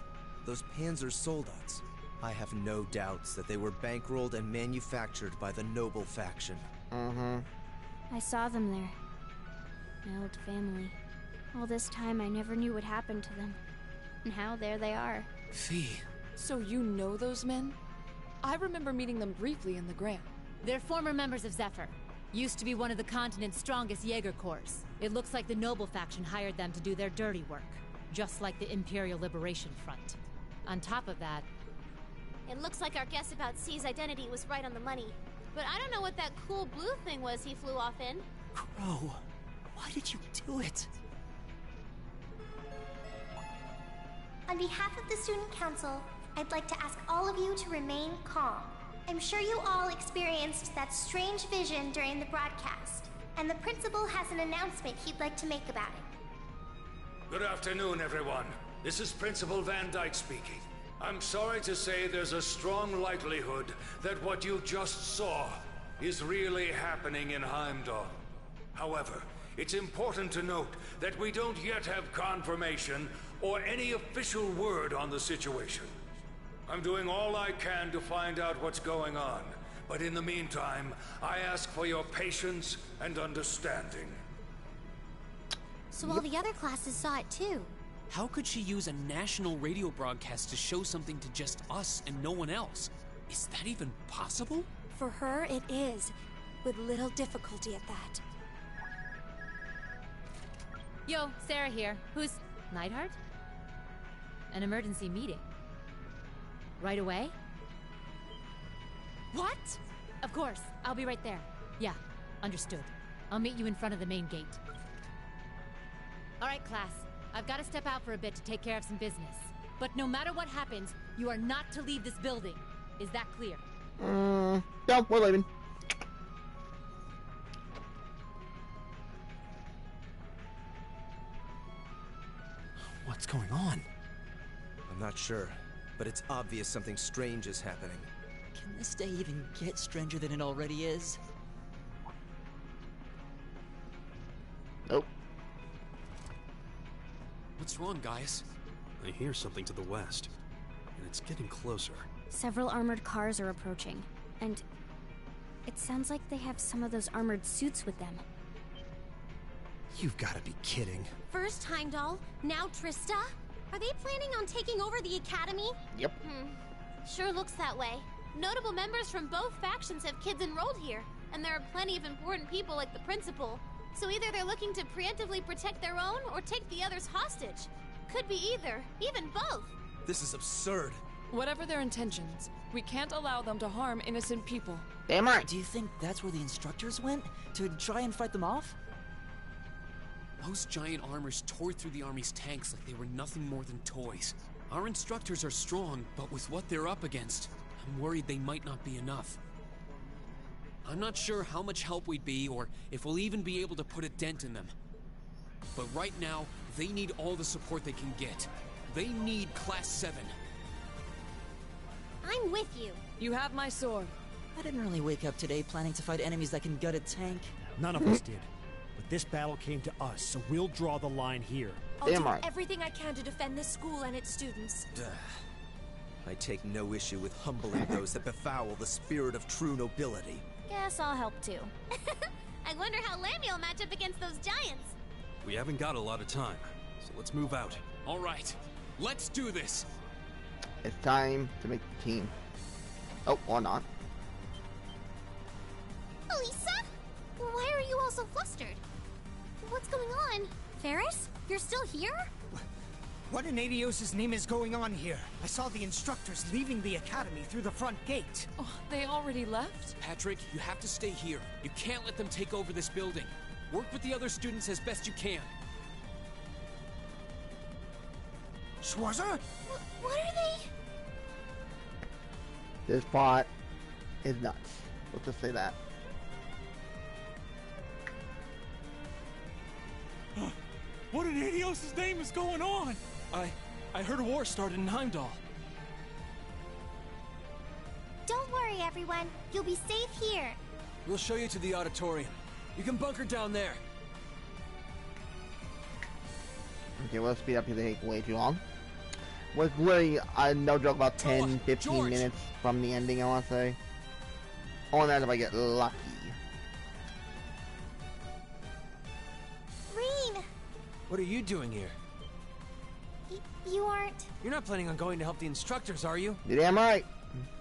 Those Panzer Soldats. I have no doubts that they were bankrolled and manufactured by the noble faction. I saw them there. My old family. All this time I never knew what happened to them. Now there they are. Fee. So you know those men? I remember meeting them briefly in the Grant. They're former members of Zephyr. Used to be one of the continent's strongest Jaeger Corps. It looks like the Noble faction hired them to do their dirty work. Just like the Imperial Liberation Front. On top of that... It looks like our guess about C's identity was right on the money. But I don't know what that cool blue thing was he flew off in. Crow, why did you do it? On behalf of the Student Council, I'd like to ask all of you to remain calm. I'm sure you all experienced that strange vision during the broadcast, and the principal has an announcement he'd like to make about it. Good afternoon, everyone. This is Principal Van Dyke speaking. I'm sorry to say there's a strong likelihood that what you just saw is really happening in Heimdall. However, it's important to note that we don't yet have confirmation or any official word on the situation. I'm doing all I can to find out what's going on, but in the meantime, I ask for your patience and understanding. So all the other classes saw it too. How could she use a national radio broadcast to show something to just us and no one else? Is that even possible? For her, it is, with little difficulty at that. Yo, Sarah here. Who's... Neidhart? An emergency meeting. Right away? What? Of course. I'll be right there. Yeah, understood. I'll meet you in front of the main gate. Alright, class. I've got to step out for a bit to take care of some business. But no matter what happens, you are not to leave this building. Is that clear? Yeah, we're leaving. What's going on? I'm not sure, but it's obvious something strange is happening. Can this day even get stranger than it already is? Nope. What's wrong, guys? I hear something to the west, and it's getting closer. Several armored cars are approaching, and it sounds like they have some of those armored suits with them. You've got to be kidding. First Heimdall, now Trista? Are they planning on taking over the academy? Yep. Sure looks that way. Notable members from both factions have kids enrolled here, and there are plenty of important people like the principal. So either they're looking to preemptively protect their own or take the others hostage. Could be either, even both. This is absurd. Whatever their intentions, we can't allow them to harm innocent people. Damn right. Do you think that's where the instructors went? To try and fight them off? Those giant armors tore through the army's tanks like they were nothing more than toys. Our instructors are strong, but with what they're up against, I'm worried they might not be enough. I'm not sure how much help we'd be, or if we'll even be able to put a dent in them. But right now, they need all the support they can get. They need Class 7. I'm with you. You have my sword. I didn't really wake up today planning to fight enemies that can gut a tank. None of us did. But this battle came to us, so we'll draw the line here. I'll do everything I can to defend this school and its students. I take no issue with humbling those that befoul the spirit of true nobility. Guess I'll help too. I wonder how Lammy will match up against those giants. We haven't got a lot of time, so let's move out. All right, let's do this. It's time to make the team. Oh, or not. Elisa? Why are you all so flustered? What's going on? Ferris? You're still here? What in Adios' name is going on here? I saw the instructors leaving the academy through the front gate. Oh, they already left? Patrick, you have to stay here. You can't let them take over this building. Work with the other students as best you can. Schwarzer? What are they? This plot is nuts. Let's just say that. What in Adios' name is going on? I heard a war started in Heimdall. Don't worry, everyone. You'll be safe here. We'll show you to the auditorium. You can bunker down there. Okay, we'll speed up here. They take way too long. was literally, no joke, about 10, 15 minutes from the ending, I want to say. Only that if I get lucky. Rean! What are you doing here? You aren't... You're not planning on going to help the instructors, are you? You're damn right.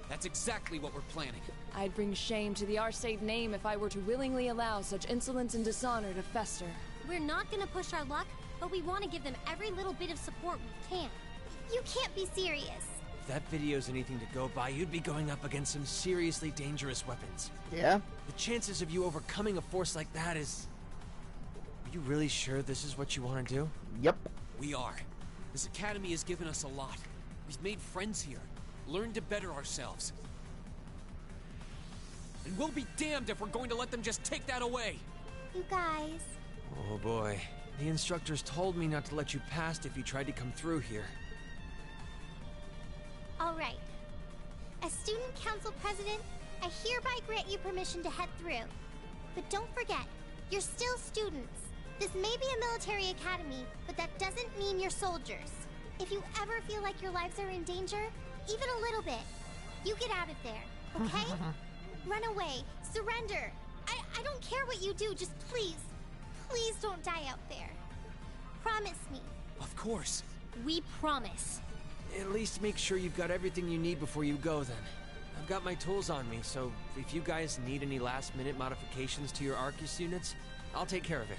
That's exactly what we're planning. I'd bring shame to the Arcade name if I were to willingly allow such insolence and dishonor to fester. We're not gonna push our luck, but we want to give them every little bit of support we can. You can't be serious. If that video's anything to go by, you'd be going up against some seriously dangerous weapons. Yeah? The chances of you overcoming a force like that is... Are you really sure this is what you want to do? Yep. We are. This academy has given us a lot. We've made friends here, learned to better ourselves. And we'll be damned if we're going to let them just take that away. You guys... Oh boy. The instructors told me not to let you past if you tried to come through here. All right. As Student Council President, I hereby grant you permission to head through. But don't forget, you're still students. This may be a military academy, but that doesn't mean you're soldiers. If you ever feel like your lives are in danger, even a little bit, you get out of there, okay? Run away, surrender. I don't care what you do, just please don't die out there. Promise me. Of course. We promise. At least make sure you've got everything you need before you go then. I've got my tools on me, so if you guys need any last-minute modifications to your Arcus units, I'll take care of it.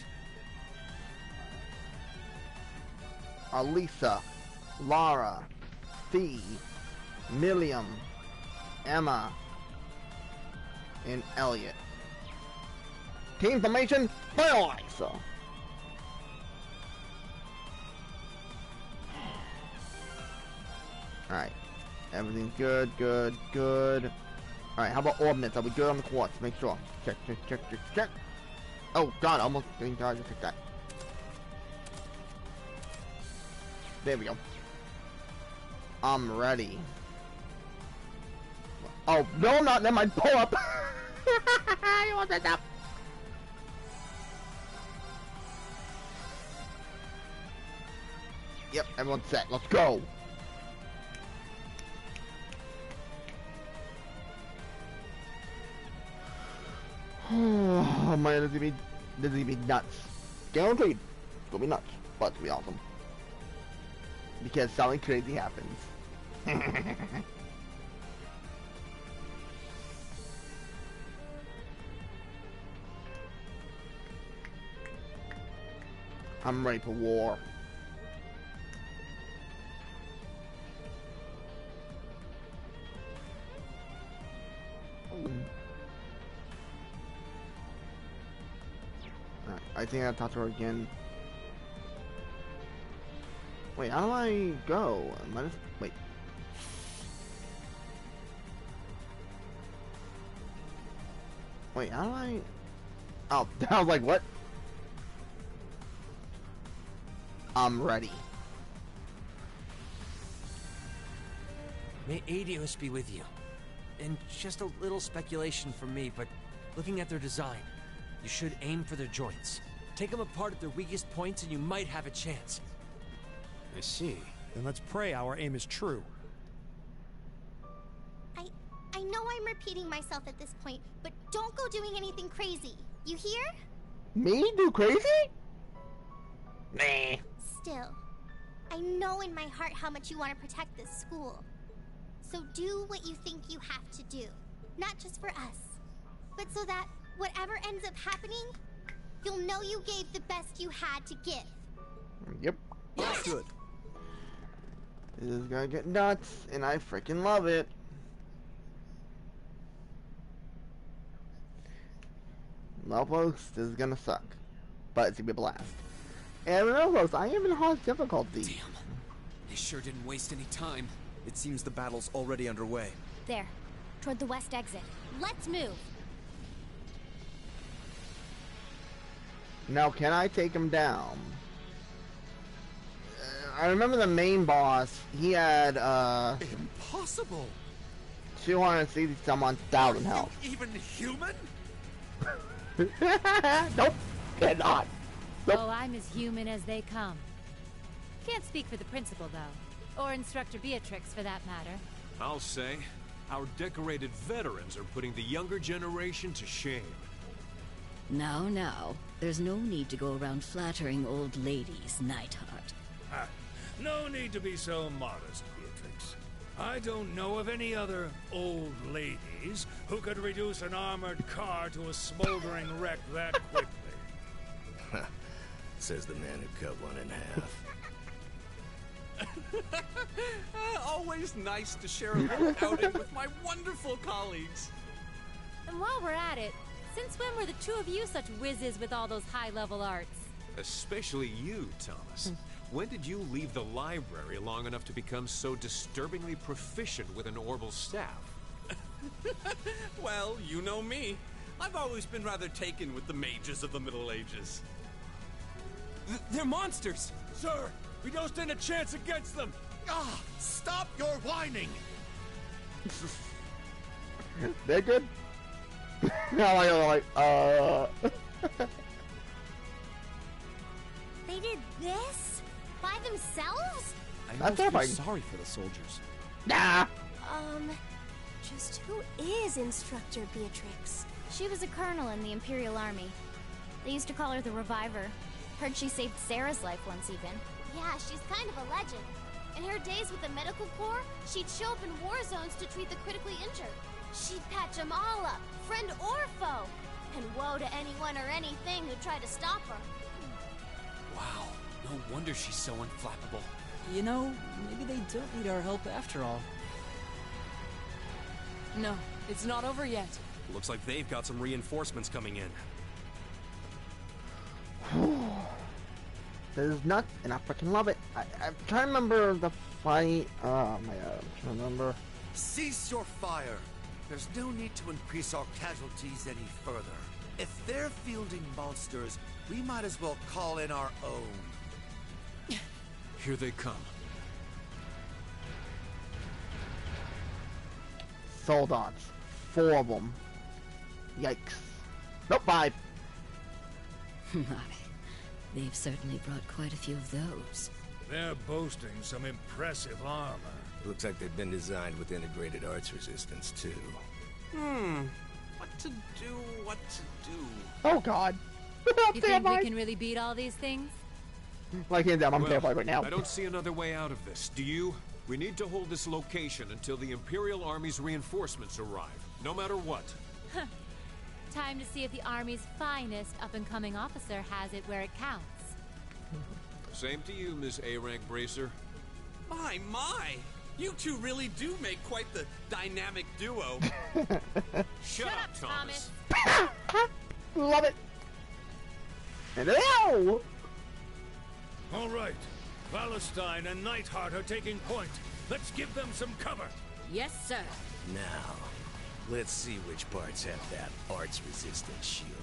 Alisa, Lara, Fee, Milliam, Emma, and Elliot. Team formation, by Alisa. Alright. Everything's good, good, good. Alright, how about ordnance? Are we good on the quartz? Make sure. Check, check, check, check, check. Oh god, almost didn't charge to pick that. There we go. I'm ready. Oh, no, I'm not. Never mind. Pull up. You want that up? Yep, everyone's set. Let's go. Oh man, this is gonna be nuts. Guaranteed. It's gonna be nuts, but it's gonna be awesome. Because something crazy happens. I'm ready for war. I think I'll talk to her again. Wait, how do I go? Wait. Wait, how do I... Oh, I was like, what? I'm ready. May Adios be with you. And just a little speculation from me, but looking at their design, you should aim for their joints. Take them apart at their weakest points and you might have a chance. I see. Then let's pray our aim is true. I know I'm repeating myself at this point, but don't go doing anything crazy. You hear? Me do crazy? Nah. Still, I know in my heart how much you want to protect this school. So do what you think you have to do. Not just for us, but so that whatever ends up happening, you'll know you gave the best you had to give. Yep. That's good. This is gonna get nuts, and I freaking love it. Well, folks, this is gonna suck, but it's gonna be a blast. And remember, folks, I am in hard difficulty. Damn. They sure didn't waste any time. It seems the battle's already underway. There, toward the west exit. Let's move. Now, can I take him down? I remember the main boss, he had, Impossible! 260-some-odd-thousand health. Even human? Nope, cannot. Nope. Oh, I'm as human as they come. Can't speak for the principal, though. Or Instructor Beatrix, for that matter. I'll say, our decorated veterans are putting the younger generation to shame. Now, there's no need to go around flattering old ladies, Neidhart. No need to be so modest, Beatrix. I don't know of any other old ladies who could reduce an armored car to a smoldering wreck that quickly. Says the man who cut one in half. Always nice to share a little outing with my wonderful colleagues. And while we're at it, since when were the two of you such whizzes with all those high-level arts? Especially you, Thomas. When did you leave the library long enough to become so disturbingly proficient with an orbital staff? Well, you know me. I've always been rather taken with the mages of the Middle Ages. They're monsters! Sir, we don't stand a chance against them! Ah, stop your whining! They're good. Like, They did this? By themselves? I That's feel terrifying. sorry for the soldiers. Nah. Just who is Instructor Beatrix? She was a colonel in the Imperial Army. They used to call her the Reviver. Heard she saved Sarah's life once even. Yeah, she's kind of a legend. In her days with the medical corps, she'd show up in war zones to treat the critically injured. She'd patch them all up, friend or foe. And woe to anyone or anything who tried to stop her. Wow, no wonder she's so unflappable. You know, maybe they don't need our help after all. No, it's not over yet. Looks like they've got some reinforcements coming in. This is nuts, and I freaking love it. I'm trying to remember the fight. Oh my god, I'm trying to remember. Cease your fire. There's no need to increase our casualties any further. If they're fielding monsters, we might as well call in our own. Here they come. Soldads. 4 of them. Yikes. Nope, 5. My, they've certainly brought quite a few of those. They're boasting some impressive armor. Looks like they've been designed with integrated arts resistance, too. What to do? Oh god. You think we can really beat all these things? Like, hands down, I'm terrified right now. I don't see another way out of this. Do you? We need to hold this location until the Imperial Army's reinforcements arrive, no matter what. Time to see if the Army's finest up-and-coming officer has it where it counts. Same to you, Miss A-Rank Bracer. My! You two really do make quite the dynamic duo. Shut up, Thomas. Love it. And ow! All right. Valestein and Neidhart are taking point. Let's give them some cover. Yes, sir. Now, let's see which parts have that arts-resistant shielding.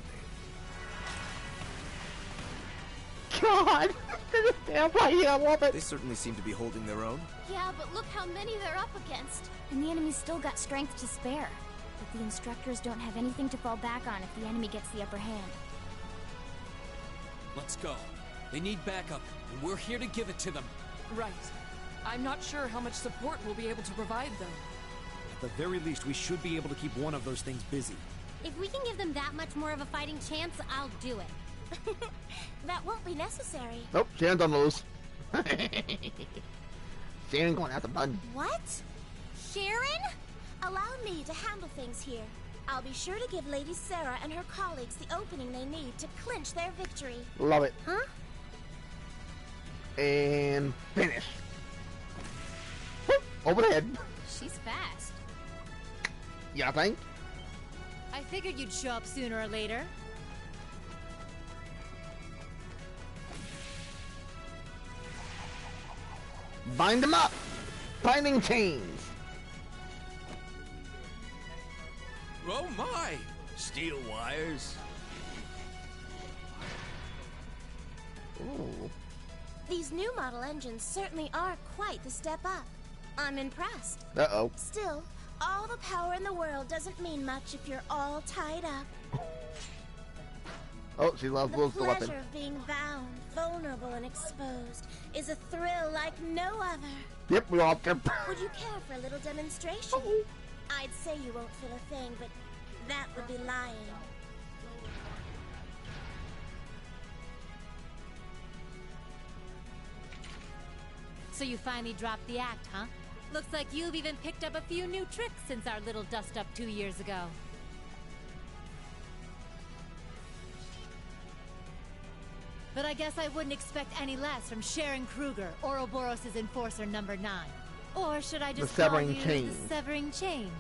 God! This is terrifying, I love it. They certainly seem to be holding their own. Yeah, but look how many they're up against. And the enemy's still got strength to spare. But the instructors don't have anything to fall back on if the enemy gets the upper hand. Let's go. They need backup, and we're here to give it to them. Right. I'm not sure how much support we'll be able to provide, though. At the very least, we should be able to keep one of those things busy. If we can give them that much more of a fighting chance, I'll do it. That won't be necessary. Nope, Sharon's on the loose. Sharon going out the button. What? Sharon? Allow me to handle things here. I'll be sure to give Lady Sarah and her colleagues the opening they need to clinch their victory. Love it. Huh? And finish. Whoop, over the head. She's fast. Yeah, I think. I figured you'd show up sooner or later. Bind them up. Binding chains. Oh my! Steel wires. Ooh. These new model engines certainly are quite the step up. I'm impressed. Uh-oh. Still, all the power in the world doesn't mean much if you're all tied up. Oh, she loves The Wolf's the weapon. pleasure of being bound, vulnerable, and exposed is a thrill like no other. Yep, we all can. Would you care for a little demonstration? I'd say you won't feel a thing, but that would be lying. So you finally dropped the act, huh? Looks like you've even picked up a few new tricks since our little dust-up 2 years ago. But I guess I wouldn't expect any less from Sharon Kruger, Ouroboros' Enforcer number 9. Or should I just call you the Severing Chains?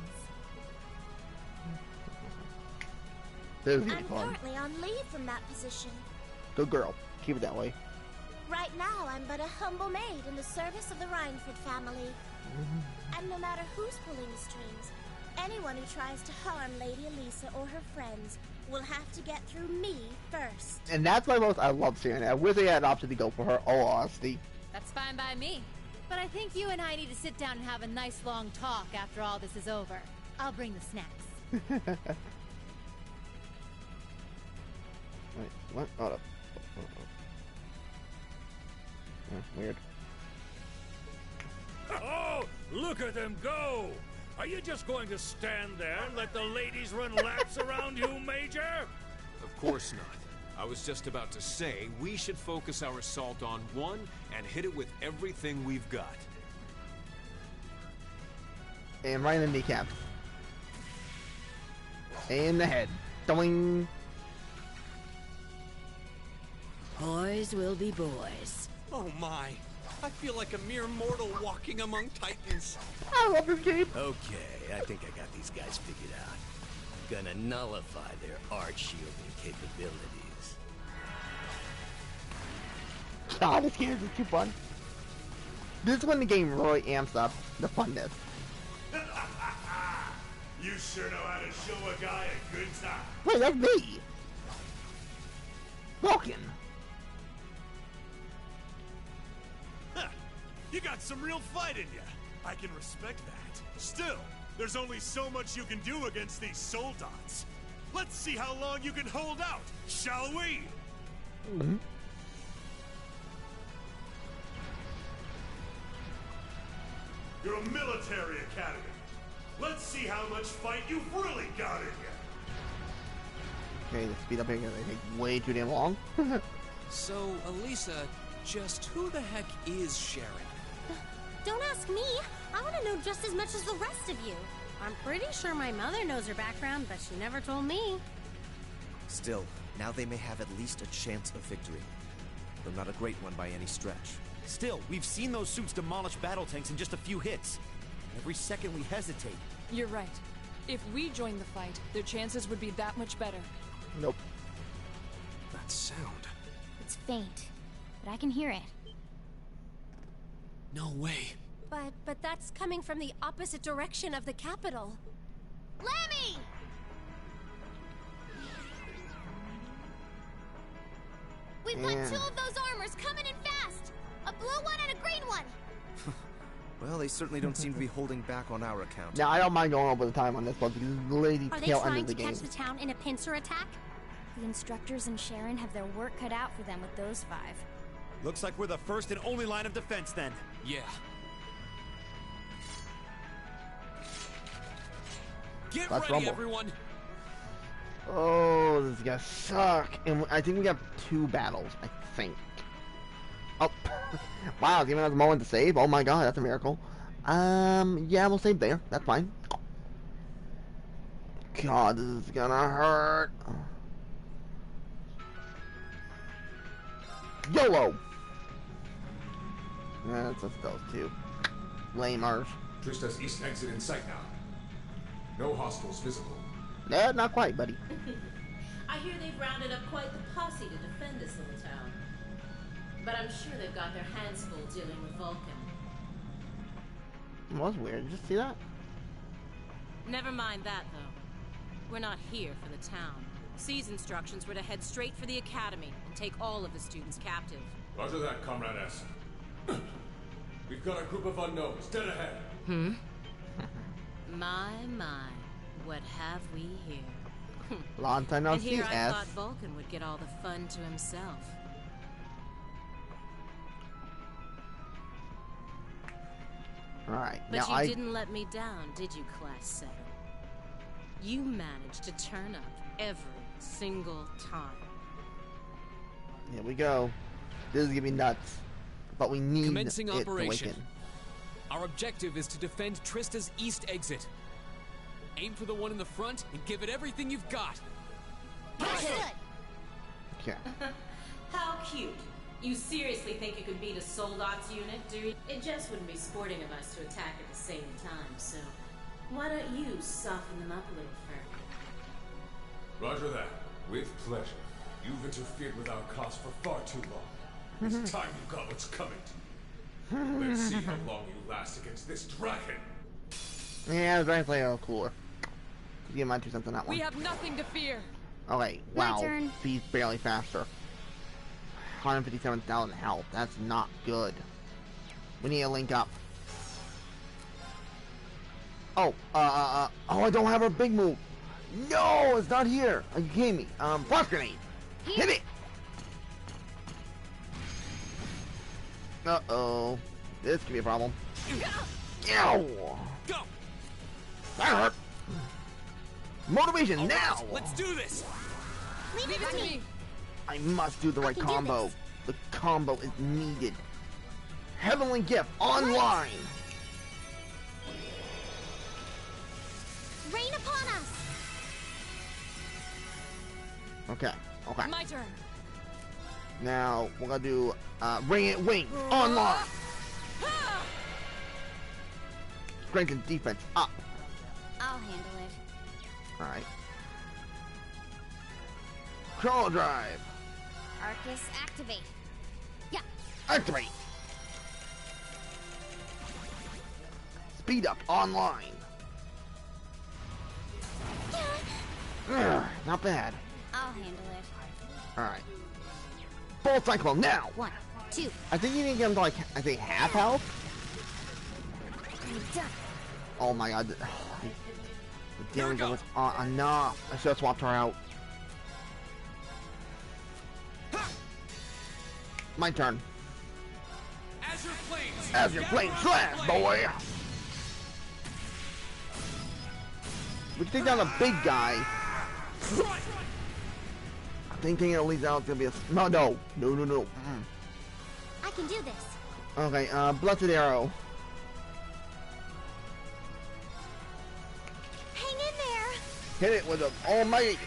This is I'm fun. currently on leave from that position. Good girl. Keep it that way. Right now, I'm but a humble maid in the service of the Rhineford family. And no matter who's pulling the strings, anyone who tries to harm Lady Elisa or her friends will have to get through me first. And that's why I love Sharon. I wish they had opted to go for her, all honesty. That's fine by me. But I think you and I need to sit down and have a nice long talk after all this is over. I'll bring the snacks. Wait, what? Hold up. Weird. Oh, look at them go! Are you just going to stand there and let the ladies run laps around you, Major? Of course not. I was just about to say, we should focus our assault on one and hit it with everything we've got. And right in the kneecap. In the head. Doing. Boys will be boys. Oh my. I feel like a mere mortal walking among titans. I love this game. Okay, I think I got these guys figured out. Gonna nullify their art shielding capabilities. God, this game is too fun. This is when the game really amps up the funness. You sure know how to show a guy a good time. Wait, that's me. Vulcan. You got some real fight in you. I can respect that. Still, there's only so much you can do against these soul dots. Let's see how long you can hold out, shall we? Mm-hmm. You're a military academy. Let's see how much fight you've really got in you. Okay, the speed up here, they take way too damn long. So, Elisa, just who the heck is Sharon? Don't ask me. I want to know just as much as the rest of you. I'm pretty sure my mother knows her background, but she never told me. Still, now they may have at least a chance of victory. Though not a great one by any stretch. Still, we've seen those suits demolish battle tanks in just a few hits. Every second we hesitate. You're right. If we joined the fight, their chances would be that much better. Nope. That sound. It's faint, but I can hear it. No way. But that's coming from the opposite direction of the capital. Lemmy! We've got Yeah. two of those armors coming in fast! A blue one and a green one! Well, they certainly don't seem to be holding back on our account. Now, I don't mind going over the time on this one because it's the lady Are they tail end trying of the to game. catch the town in a pincer attack? The instructors and Sharon have their work cut out for them with those 5. Looks like we're the first and only line of defense then. Yeah. Get Let's ready, rumble. everyone. Oh, this is gonna suck. And I think we have 2 battles, I think. Oh, wow, it's giving us a moment to save. Oh my god, that's a miracle. Yeah, we'll save there. That's fine. God, this is gonna hurt. YOLO! That's just those 2. Lamers. Trista's east exit in sight now. No hostiles visible. Yeah, not quite, buddy. I hear they've rounded up quite the posse to defend this little town. But I'm sure they've got their hands full dealing with Vulcan. It was weird. Did you see that? Never mind that, though. We're not here for the town. C's instructions were to head straight for the academy and take all of the students captive. Roger that, Comrade S. We've got a group of unknowns dead ahead. My, what have we here? Long time no And see, here I S. thought Vulcan would get all the fun to himself. Alright, But now you didn't let me down, did you, Class 7? You managed to turn up every single time. Here we go. This is gonna be nuts. But we need Commencing it operation. to awaken. Our objective is to defend Trista's east exit. Aim for the one in the front and give it everything you've got. Okay. How cute. You seriously think you could beat a Soldot's unit, do you? It just wouldn't be sporting of us to attack at the same time, so why don't you soften them up a little further? Roger that. With pleasure. You've interfered with our cause for far too long. It's time you got what's coming to you. Let's see how long you last against this dragon. Yeah, the dragon's a little cooler. Give my 2 cents on that one. We have nothing to fear. Okay, My wow. turn. He's barely faster. 157,000 health. That's not good. We need to link up. Oh, oh, I don't have a big move. No, it's not here. You gave me. Flash grenade. Hit it. Uh-oh. This could be a problem. Ow. Go. That hurt. Motivation All right, now. let's do this. Leave it to me. I must do the right can do combo. this. The combo is needed. Heavenly Gift online. Rain upon us. Okay. Okay. My turn. Now we're gonna do Radiant Wing online. Strength and defense up. I'll handle it. All right. Chrono Drive. Arcus, activate. Yeah. Activate. Speed up online. Not bad. I'll handle it. All right. Full cycle now. 1, 2. I think you need to get him to like I think half health. I'm done. Oh my god. The damage was enough. I should have swapped her out. My turn. As your flames. As your flame slash, boy. We can take down a big guy. I think taking at least out gonna be a no. I can do this. Okay, blessed arrow. Hang in there. Hit it with an almighty.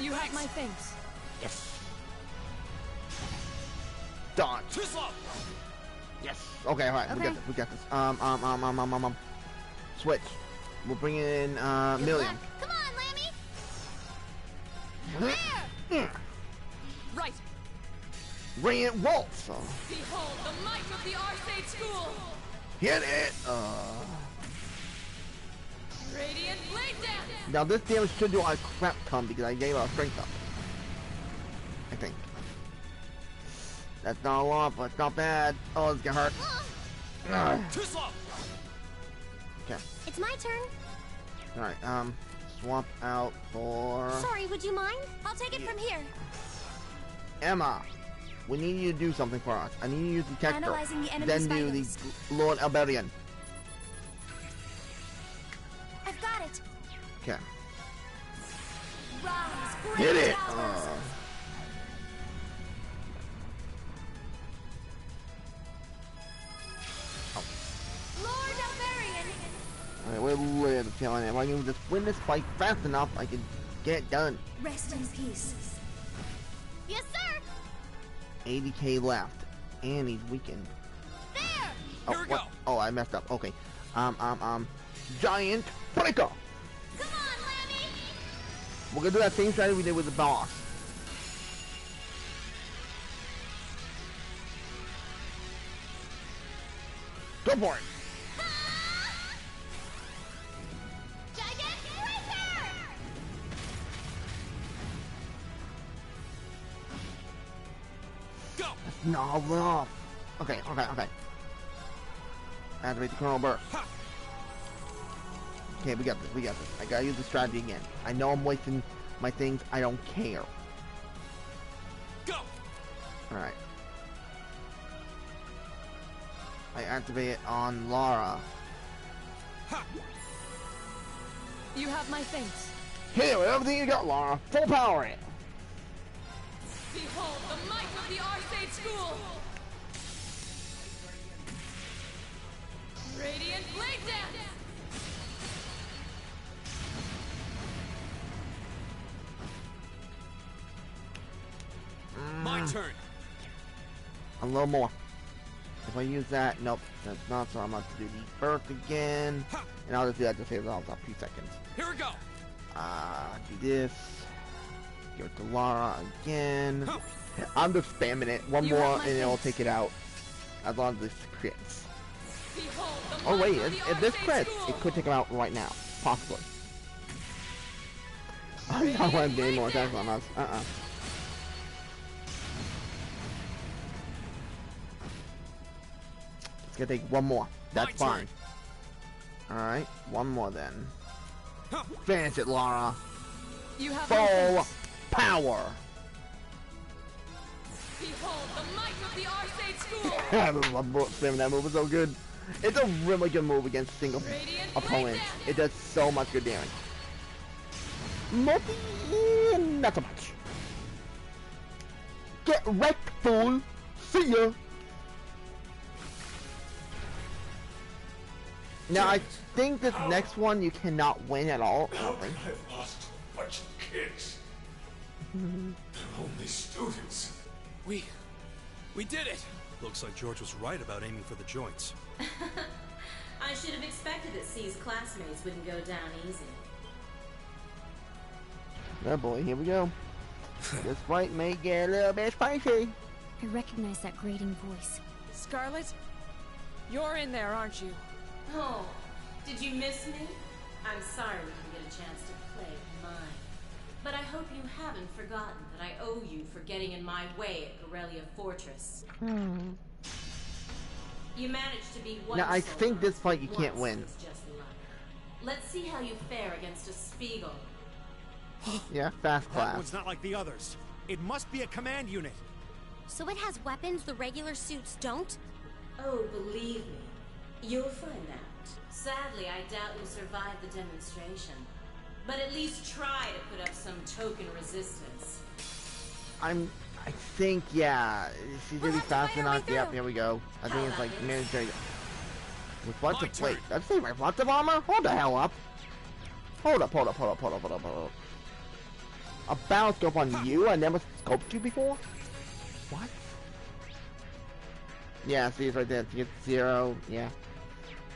You have my things. Yes. Dodge. Too slow. Yes. Okay, alright, we got this. We got this. Switch. We'll bring in Good Million. luck. Come on, Lammy. There. Right. Radiant Waltz. Behold the might of the Arcade School. Hit it. Radiant Blade Dance. Now this damage should do a crap ton because I gave our strength up. I think. That's not a lot, but it's not bad. Oh, it's gonna hurt. Too slow. Okay. It's my turn. Alright, swap out for Sorry, would you mind? I'll take it from here. Emma. We need you to do something for us. I need you to detect her. Analyzing the enemy's Then do vitals. the Lord Alberian. I've got it. Okay. Rise, great Hit it! towers. Lord Alberian. Alright, we're literally at the tail end. If I can just win this fight fast enough, I can get it done. Rest in peace. Yes, sir. 80k left. And he's weakened. There. Oh, Here we what? go. Oh, I messed up. Okay. Giant Breaker! Come on, Lammy. We're gonna do that same strategy we did with the boss. Go for it! Giant Breaker. Go. That's not enough. Okay. Activate the Chrono Burst. Okay, we got this. We got this. I gotta use the strategy again. I know I'm wasting my things. I don't care. Go. All right. I activate it on Lara. Ha. You have my thanks. Hit it with everything you got, Lara. Full power it. Behold the might of the Arcade School! Radiant Blade Dance! My turn. A little more. If I use that, nope, that's not. So I'm about to do the birth again, and I'll just do that to save off a few seconds. Here we go. Do this. Give it to Lara again. I'm just spamming it. One more, and it'll take it out. As long as this crits. Oh wait, if this crits, it could take him out right now, possibly. I don't want to do any more attacks on us. It's gonna take one more. That's fine. Alright, one more then. Finish it, Lara. You have full power. Behold the might of the Arcade School. I love spamming that move. It's so good. It's a really good move against single opponents. It does so much good damage. Not so much. Get wrecked, fool. See ya. Now I think this next one you cannot win at all. I've lost a bunch of kids. They're only students. We did it! Looks like George was right about aiming for the joints. I should have expected that C's classmates wouldn't go down easy. Oh boy, here we go. This fight may get a little bit spicy. I recognize that grating voice. Scarlet? You're in there, aren't you? Oh, did you miss me? I'm sorry we didn't get a chance to play mine. But I hope you haven't forgotten that I owe you for getting in my way at Gorelia Fortress. You managed to be one. Now I think this fight you can't win. Just luck. Let's see how you fare against a Spiegel. Yeah, fast class. That one's not like the others. It must be a command unit. So it has weapons the regular suits don't? Oh, believe me, you'll find out. Sadly, I doubt you'll survive the demonstration. But at least try to put up some token resistance. I think, yeah. She's gonna be fast enough. Yep, here we go. I think it's like military. Reflective. Wait, that's the reflective armor? Hold the hell up. Hold up. A battle scope on you? I never scoped you before? What? Yeah, see, it's right there. It's 0. Yeah.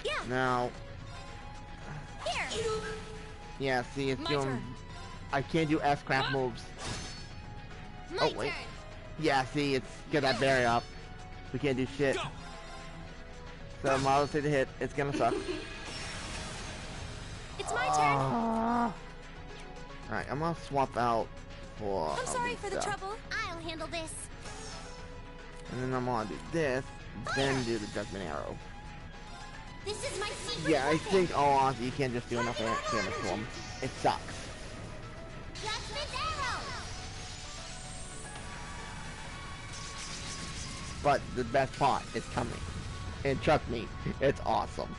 Yeah. Now. Here. Yeah, see, it's doing. I can't do S-craft moves. My wait. turn. Yeah, see, it's get that barrier up. We can't do shit. So Marlo's take the hit. It's gonna suck. It's my turn. Alright, I'm gonna swap out for. I'm sorry for the trouble. I'll handle this. And then I'm gonna do this, then do the judgment arrow. This is my secret. Yeah, I think honestly you can't just do enough damage to him. It sucks. Judgment arrow. But the best part is coming. And trust me, it's awesome.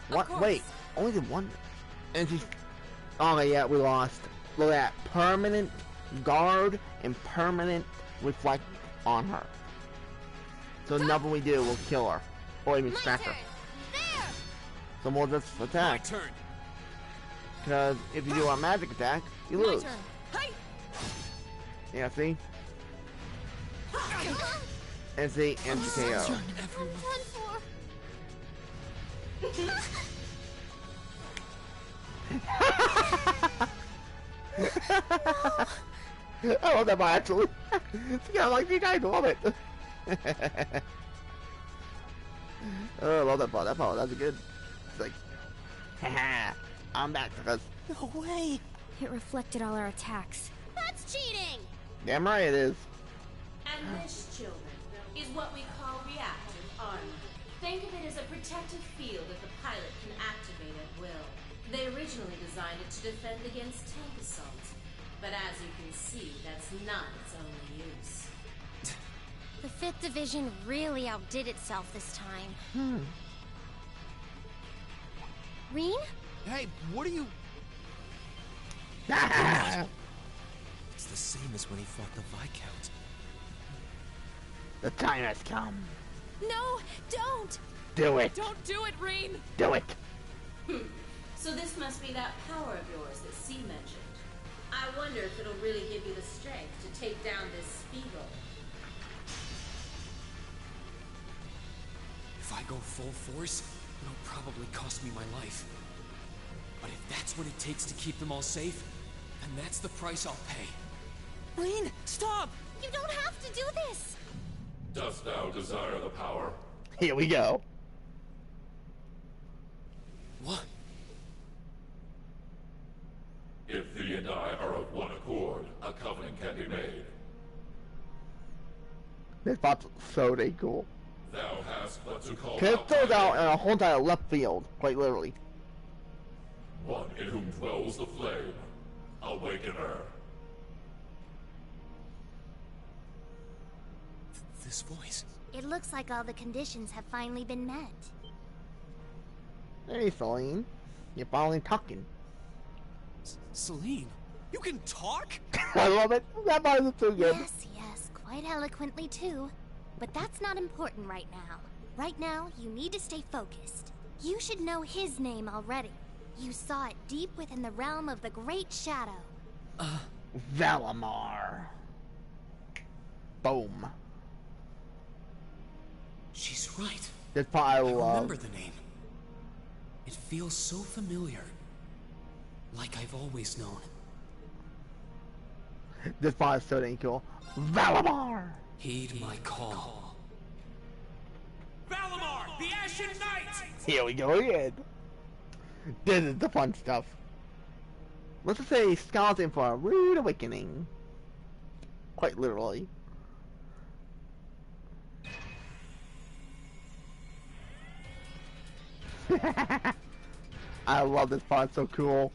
What? Wait, only the one? And she's... Oh yeah, we lost. Look at that. Permanent guard and permanent reflect on her. So nothing we do will kill her. Or even scratch her. So we'll just attack. My turn. Because if you do a magic attack, you lose. Yeah, see? And see, and KO. I love that part, actually. Yeah, like you guys love it. Oh, I love that part. That part, that's good. It's like, haha, I'm back because. No way. It reflected all our attacks. That's cheating. Damn right it is. And this, children, is what we call reactive armor. Think of it as a protective field that the pilot can activate at will. They originally designed it to defend against tank assault, but as you can see, that's not its only use. The 5th Division really outdid itself this time. Reen? Hey, what are you... Ah! It's the same as when he fought the Viscount. The time has come. No, don't! Do it. Don't do it, Reen! Do it. So this must be that power of yours that C mentioned. I wonder if it'll really give you the strength to take down this Spiegel. If I go full force, it'll probably cost me my life. But if that's what it takes to keep them all safe, then that's the price I'll pay. Reen, stop! You don't have to do this! Dost thou desire the power? Here we go. What? If thee and I are of one accord, a covenant can be made. This spot's so dang cool. Thou hast but to call Cause it out throws my out name, in a whole entire left field, quite literally. one in whom dwells the flame. Awaken her. This voice. It looks like all the conditions have finally been met. Hey, Celine. You're finally talking. Celine, you can talk? I love it. That part is so good. Yes, quite eloquently too. But that's not important right now. Right now, you need to stay focused. You should know his name already. You saw it deep within the realm of the Great Shadow. Valamar. Boom. She's right. This part I love. Remember the name. It feels so familiar. Like I've always known. This part is so dang cool. Valamar! Heed my call. Valamar, the Ashen Knight! Here we go again. This is the fun stuff. Let's just say Scout's in for a rude awakening. Quite literally. I love this part, it's so cool.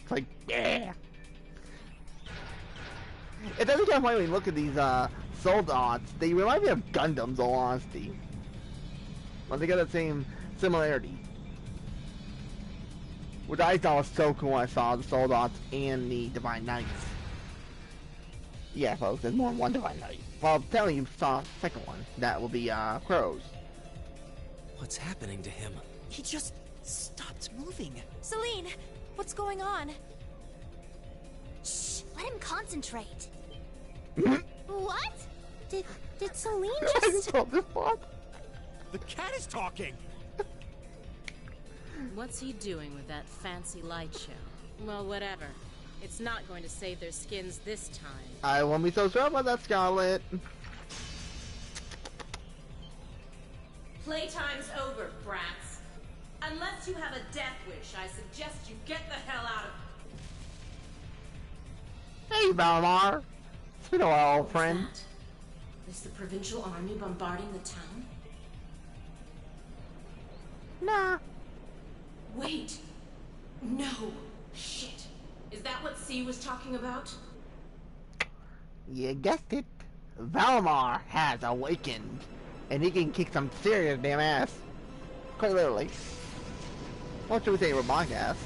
It's like, yeah. It doesn't get funny when you look at these soldats. They remind me of Gundams, in all honesty. But they got the same similarity. Which I thought was so cool when I saw the soldats and the Divine Knights. Yeah, folks, there's more than one Divine Knight. Well, I'm telling you, saw the second one. That will be Crows. What's happening to him? He just stopped moving. Celine, what's going on? Shh, let him concentrate. What? Did Celine just... The cat is talking! What's he doing with that fancy light show? Well, whatever. It's not going to save their skins this time. I won't be so sure about that, Scarlet. Playtime's over, brats. Unless you have a death wish, I suggest you get the hell out of... Hey, Valamar. It's been a while, old friend. Is the provincial army bombarding the town? Nah. Wait. No. Shit. Is that what C was talking about? You guessed it. Valamar has awakened. And he can kick some serious damn ass. Quite literally. What should we say, robotic ass?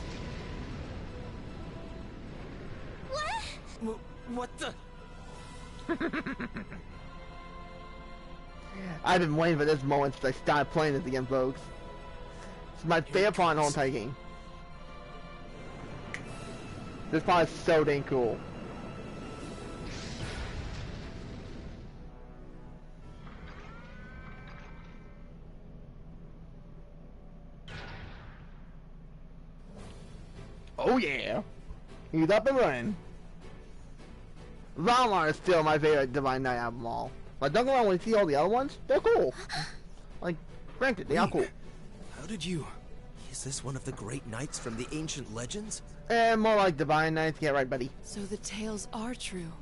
What the? I've been waiting for this moment since I started playing this again, folks. It's my favorite part in the whole entire game. This part is so dang cool. Oh yeah! He's up and running. Valamar is still my favorite Divine Knight out of them all. But don't go around when you see all the other ones, they're cool. Like, granted, they are cool. How did you... Is this one of the great knights from the ancient legends? More like Divine Knights, get right, buddy. So the tales are true.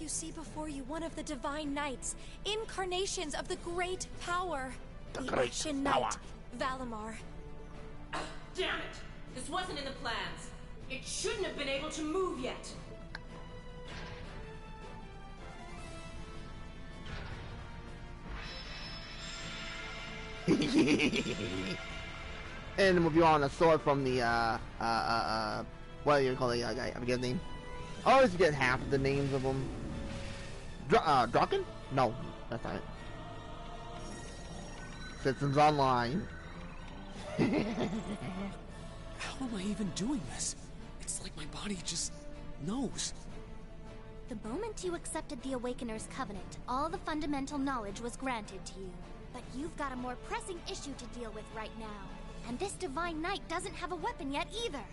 You see before you one of the Divine Knights, incarnations of the Great Power. The Ashen Knight, Valimar. Damn it! This wasn't in the plans. It shouldn't have been able to move yet. And we'll be on a sword from the what do you call the guy? I forget his name. I always get half of the names of them. Draken? No, that's not it. Citizens Online. How am I even doing this? It's like my body just knows. The moment you accepted the Awakener's Covenant, all the fundamental knowledge was granted to you. But you've got a more pressing issue to deal with right now. And this Divine Knight doesn't have a weapon yet either.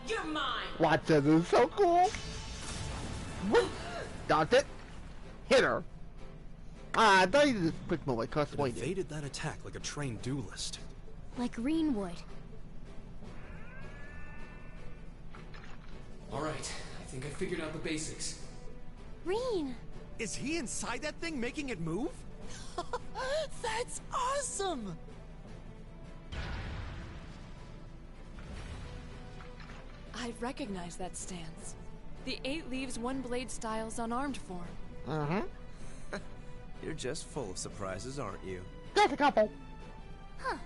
You're mine! Watch this is so cool. Dodged it. Hit her. I thought you did this quick move. I could have evaded that attack like a trained duelist. Like Reen would. Alright, I think I figured out the basics. Reen! Is he inside that thing making it move? That's awesome! I recognize that stance. The 8 leaves 1 blade style's unarmed form. You're just full of surprises, aren't you? Just a couple. Huh.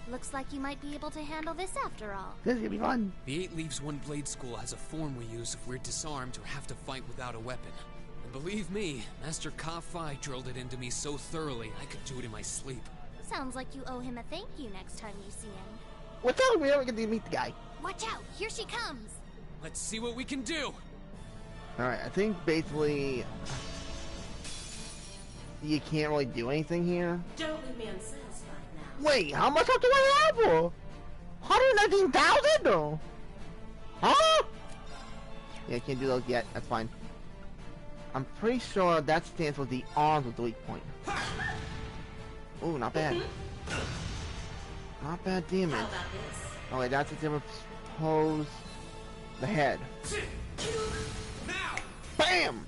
Looks like you might be able to handle this after all. This is gonna be fun. The 8 leaves 1 blade school has a form we use if we're disarmed or have to fight without a weapon. And believe me, Master Ka-Fi drilled it into me so thoroughly I could do it in my sleep. Sounds like you owe him a thank you next time you see him. We're telling me we get to meet the guy. Watch out! Here she comes! Let's see what we can do! Alright, I think basically you can't really do anything here. Don't leave me unsatisfied now. Wait, how much do I have for? 119,000 though? Huh? Yeah, can't do those yet. That's fine. I'm pretty sure that stands with the arms with the weak point. Ooh, not bad. Not bad damage. How about this? Oh wait, that's a different pose. The head. Bam!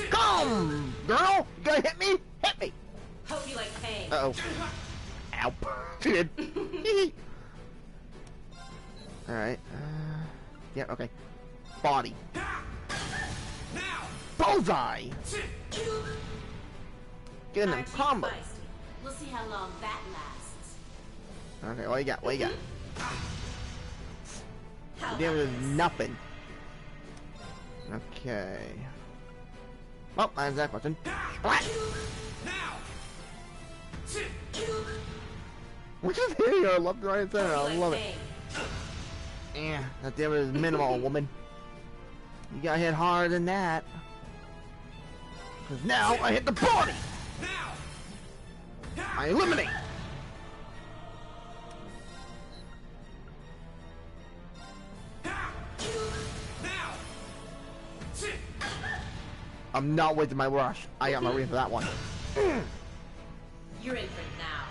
Come! Girl! You gonna hit me? Hit me! Hope you like pain. Uh-oh. Ow. She did. Alright. Yeah, okay. Body. Bullseye! Get in them combo. We'll see how long that lasts. Okay, what you got? What you got? The damage is nothing. Okay. Well, that's that question. What? Which is here? Left, right, and center. I love it. Yeah, that damage is minimal, woman. You gotta hit harder than that. Cause now I hit the body. I eliminate. I'm not wasting my rush. I got my read for that one. You're in for it now.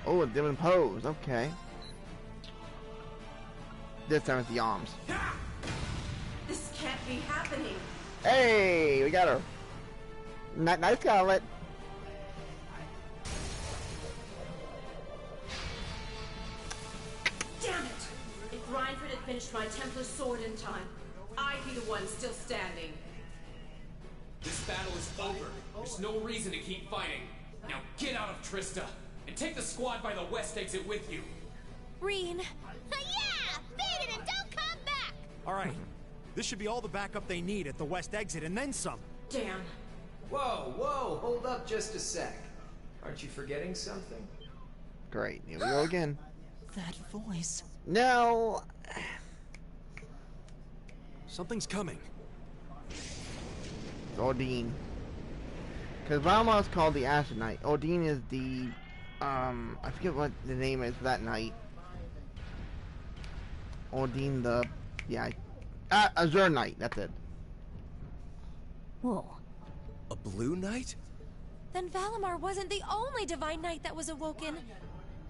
Oh, a different pose. Okay. This time it's the arms. This can't be happening. Hey, we got her. Nice, Scarlet. Damn it! If Reinford had finished my Templar sword in time, I'd be the one still standing. This battle is over. There's no reason to keep fighting. Now get out of Trista, and take the squad by the west exit with you. Reen. Yeah! Beat it and don't come back! Alright. This should be all the backup they need at the west exit and then some. Damn. Whoa, whoa, hold up just a sec. Aren't you forgetting something? Great, here we go again. That voice. No. Something's coming. It's Odin. Because Valmar is called the Ashen Knight. Odin is the, I forget what the name is for that knight. Odin the, yeah, Azure Knight, that's it. Whoa. A blue knight? Then Valimar wasn't the only Divine Knight that was awoken.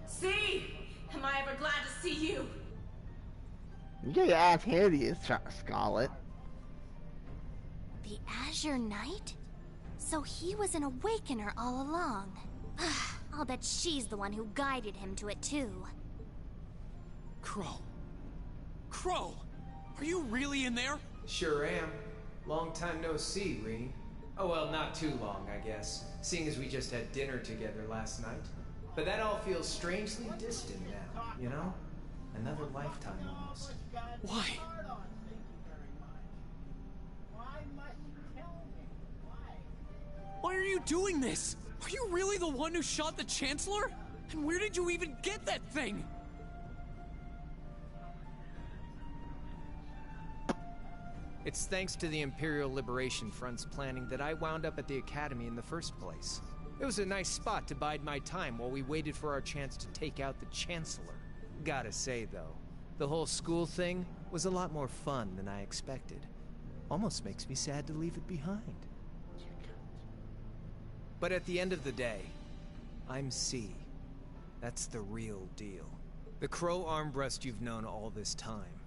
See? Am I ever glad to see you? You get your ass handy, Scarlet. The Azure Knight? So he was an Awakener all along. I'll bet she's the one who guided him to it too. Crow. Crow! Are you really in there? Sure am. Long time no see, Reen. Oh well, not too long, I guess, seeing as we just had dinner together last night. But that all feels strangely distant now, you know? Another lifetime almost. Why? Why are you doing this? Are you really the one who shot the Chancellor? And where did you even get that thing? It's thanks to the Imperial Liberation Front's planning that I wound up at the Academy in the first place. It was a nice spot to bide my time while we waited for our chance to take out the Chancellor. Gotta say, though, the whole school thing was a lot more fun than I expected. Almost makes me sad to leave it behind. But at the end of the day, I'm C. That's the real deal. The Crow Armbrust you've known all this time,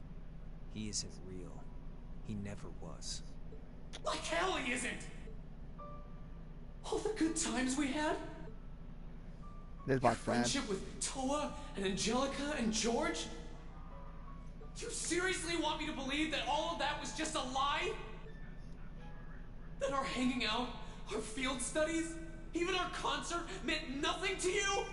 he isn't real. He never was. Like hell he isn't! All the good times we had? This Your friendship with Toa and Angelica and George? You seriously want me to believe that all of that was just a lie? That our hanging out, our field studies, even our concert meant nothing to you?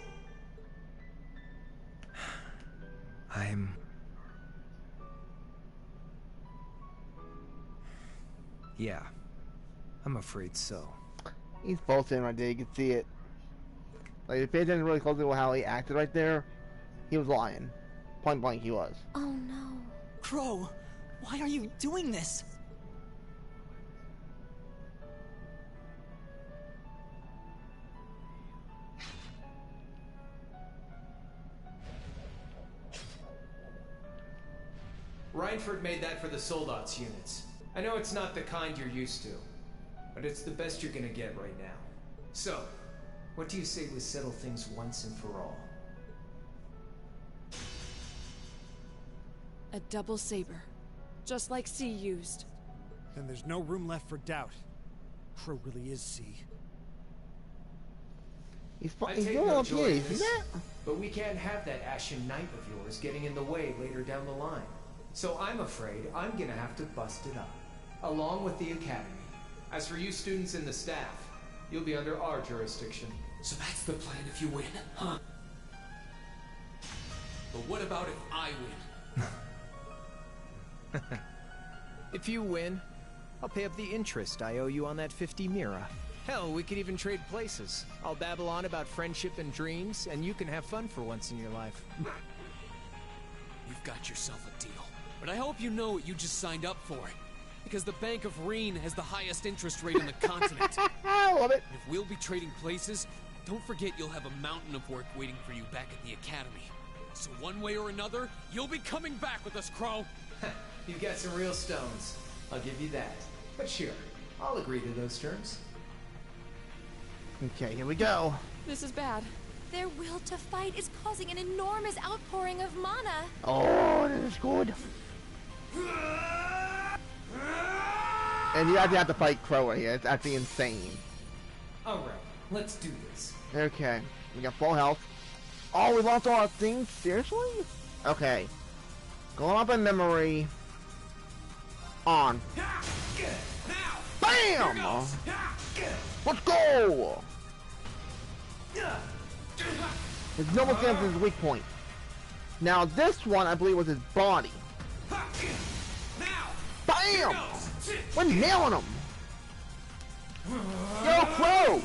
Yeah, I'm afraid so. He's bullshitting right there, you can see it. Like, if you pay attention really closely to how he acted right there, he was lying. Point blank, he was. Oh no. Crow, why are you doing this? Reinford made that for the Soldats units. I know it's not the kind you're used to, but it's the best you're gonna get right now. So, what do you say we settle things once and for all? A double saber. Just like C used. Then there's no room left for doubt. Crow really is C. He's I take no joy in this, but we can't have that Ashen Knight of yours getting in the way later down the line. So I'm afraid I'm gonna have to bust it up, along with the Academy. As for you students and the staff, you'll be under our jurisdiction. So that's the plan if you win, huh? But what about if I win? If you win, I'll pay up the interest I owe you on that 50 Mira. Hell, we could even trade places. I'll babble on about friendship and dreams, and you can have fun for once in your life. You've got yourself a deal. But I hope you know what you just signed up for. Because the Bank of Reen has the highest interest rate on the continent. I love it. And if we'll be trading places, don't forget you'll have a mountain of work waiting for you back at the Academy. So one way or another, you'll be coming back with us, Crow. You've got some real stones. I'll give you that. But sure, I'll agree to those terms. Okay, here we go. This is bad. Their will to fight is causing an enormous outpouring of mana. Oh, this is good. And you actually have to fight Crow right here. It's actually insane. Alright, let's do this. Okay, we got full health. Oh, we lost all our things? Seriously? Okay. Going up in memory. On. BAM! Let's go! His normal stance is his weak point. Now this one, I believe, was his body. BAM! We're nailing him! Yo, Crow!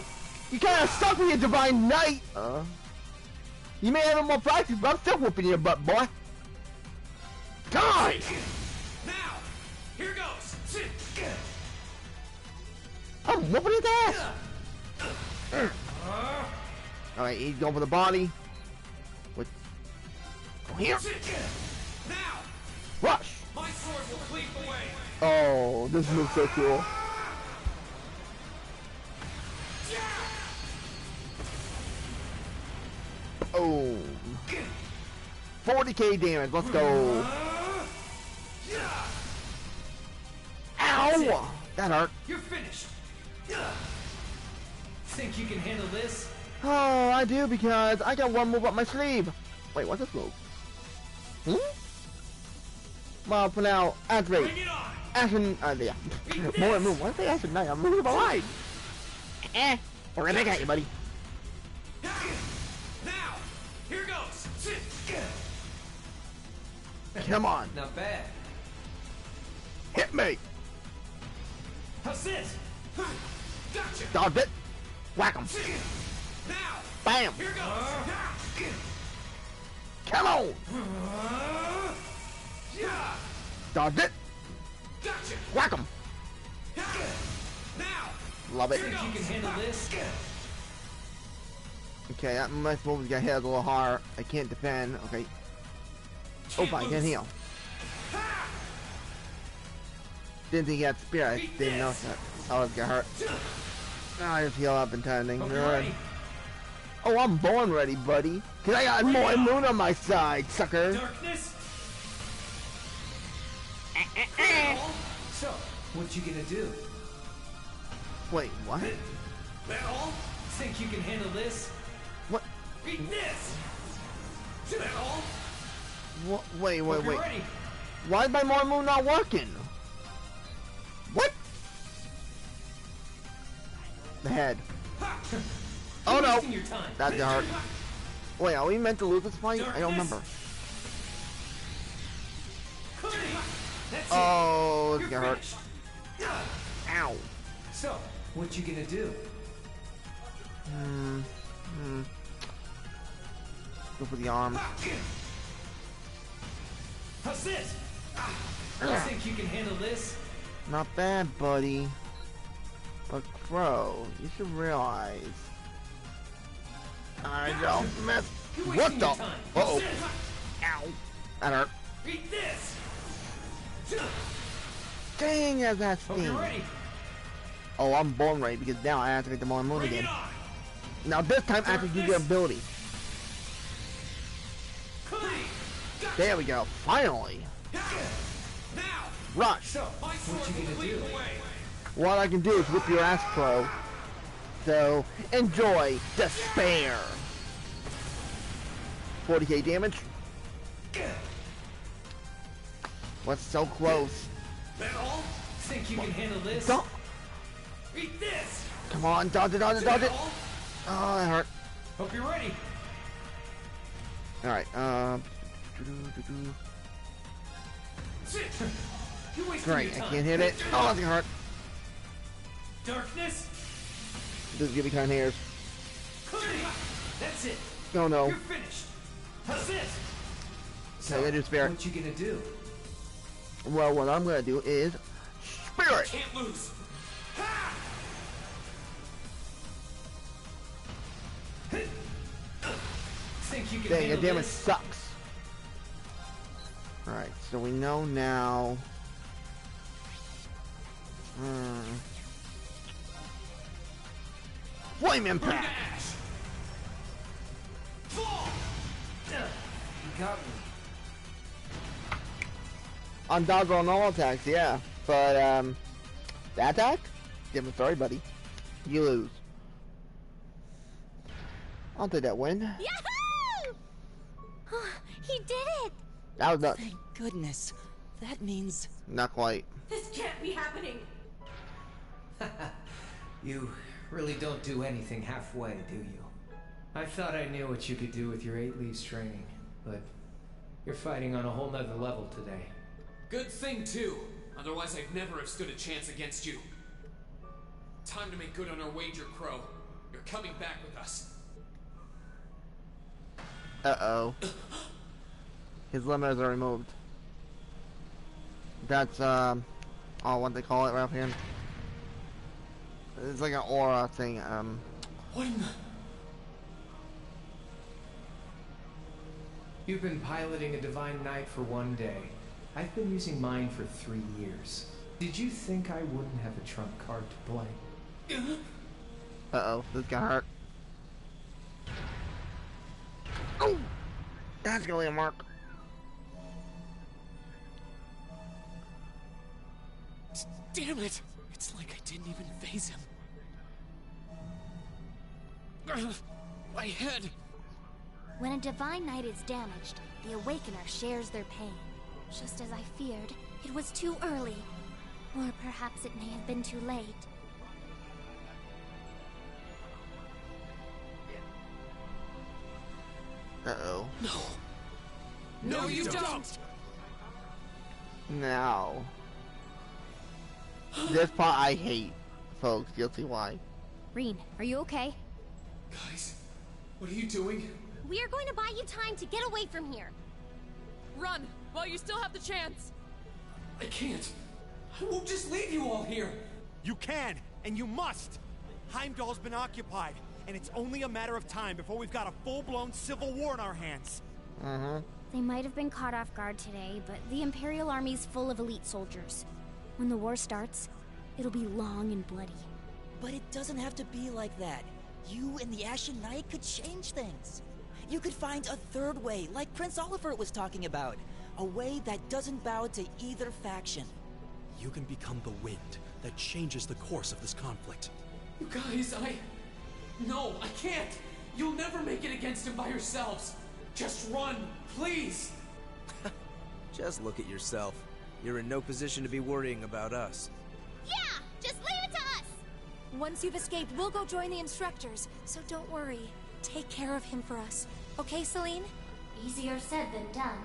You kinda suck with your Divine Knight! You may have more practice, but I'm still whooping your butt, boy. Die! Now, here goes. I'm whooping his ass! Alright, he's going for the body. With... Go here! Now! Rush! My sword will cleave the way! Oh, this move's so cool. Oh. 40k damage, let's go. Ow! That hurt. You're finished. Think you can handle this? Oh, I do because I got one move up my sleeve. Wait, what's this move? Well, for now, activate. Action, yeah. More move. What's the action night? I'm moving my line. We're right back at you, buddy. Now, here goes. Come on. Not bad. Hit me. How's this? Gotcha. Dodge it. Whack him. Now. Bam. Here goes. Come on. Dodge it. Gotcha. Whack him. Now. Love it. Think you can handle this? Okay, that must move got hit a little hard. I can't defend. Okay. Oh, I can heal. Didn't think he had spear. I didn't know that. I was gonna hurt. Now I just heal up in time. Oh, I'm born ready, buddy. Cause I got more moon on my side, sucker. Darkness. So, what you gonna do? Wait, what? That all? Think you can handle this? What? Beat this. That all? What? Wait. Ready. Why is my more moon not working? What? The head. Oh no! That got hurt. Wait, are we meant to lose this fight? I don't remember. Oh, it got hurt. Ow. So, what you gonna do? Go for the arm. How's this? Think you can handle this? Not bad, buddy. But Crow, you should realize I don't mess. What the? Uh-oh. Ow. That hurt. Beat this. Dang, that sting. Oh, I'm born ready because now I activate the more moon again. Now this time I have to use your ability. There we go. Finally. Rush. What you gonna do? What I can do is whip your ass, Crow. So enjoy despair. 40k damage. What's so close? That all? Think you can handle this? Don't. Beat this. Come on, dodge it. Oh, that hurt. Hope you're ready. All right. Great. I can't hit it. Oh, that's gonna hurt. Darkness. This is gonna be kind of hairs. That's it. Oh no. You're finished. How's this? So, I gotta do spirit. What you gonna do? Well, what I'm gonna do is spirit. Can't lose. Think you can Dang, handle your damage this? sucks. All right, so we know now. Flame impact. You got me. On dodge on all attacks, yeah. But that attack? Different story, buddy. You lose. I'll take that win. Yahoo! He did it! That was nuts. Thank goodness. That means... Not quite. This can't be happening. You really don't do anything halfway, do you? I thought I knew what you could do with your 8 leaves training, but you're fighting on a whole nother level today. Good thing, too. Otherwise, I'd never have stood a chance against you. Time to make good on our wager, Crow. You're coming back with us. Uh-oh. His limiters are removed. That's, oh, what they call it right up here. It's like an aura thing, What in the... You've been piloting a Divine Knight for 1 day. I've been using mine for 3 years. Did you think I wouldn't have a trump card to play? Uh-oh, this got hurt. Oh! That's gonna leave a mark. Damn it! It's like I didn't even phase him. My head! When a Divine Knight is damaged, the Awakener shares their pain. Just as I feared, it was too early. Or perhaps it may have been too late. Uh-oh. No. No, you don't! No. This part I hate, folks. You'll see why. Reen, are you okay? Guys, what are you doing? We are going to buy you time to get away from here. Run, while you still have the chance. I can't. I won't just leave you all here. You can, and you must. Heimdall's been occupied, and it's only a matter of time before we've got a full-blown civil war in our hands. They might have been caught off guard today, but the Imperial Army's full of elite soldiers. When the war starts, it'll be long and bloody. But it doesn't have to be like that. You and the Ashen Knight could change things. You could find a third way, like Prince Oliver was talking about. A way that doesn't bow to either faction. You can become the wind that changes the course of this conflict. You guys, No, I can't! You'll never make it against him by yourselves! Just run, please! Just look at yourself. You're in no position to be worrying about us. Yeah! Just leave it to us! Once you've escaped, we'll go join the instructors. So don't worry. Take care of him for us. Okay, Celine? Easier said than done.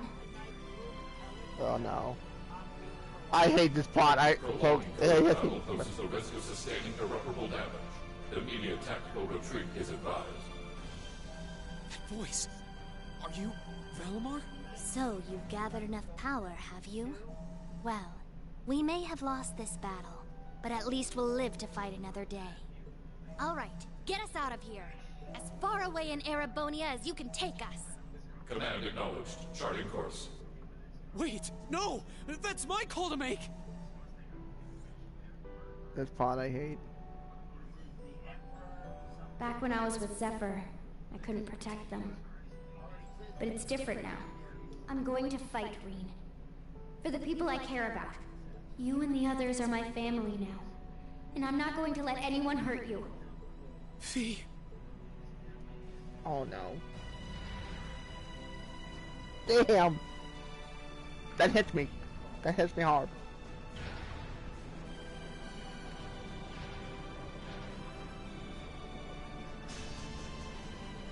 Oh no. I hate this plot. Folks, battle poses a risk of sustaining irreparable damage. Immediate tactical retreat is advised. That voice. Are you Valimar? So you've gathered enough power, have you? Well, we may have lost this battle, but at least we'll live to fight another day. All right, get us out of here. As far away in Erebonia as you can take us. Command acknowledged. Charting course. Wait, no! That's my call to make! This part I hate. Back when I was with Zephyr, I couldn't protect them. But it's different now. I'm going to fight, Reen. For the people I care about. You and the others are my family now. And I'm not going to let anyone hurt you. Fee. Oh no. Damn! That hits me. That hits me hard.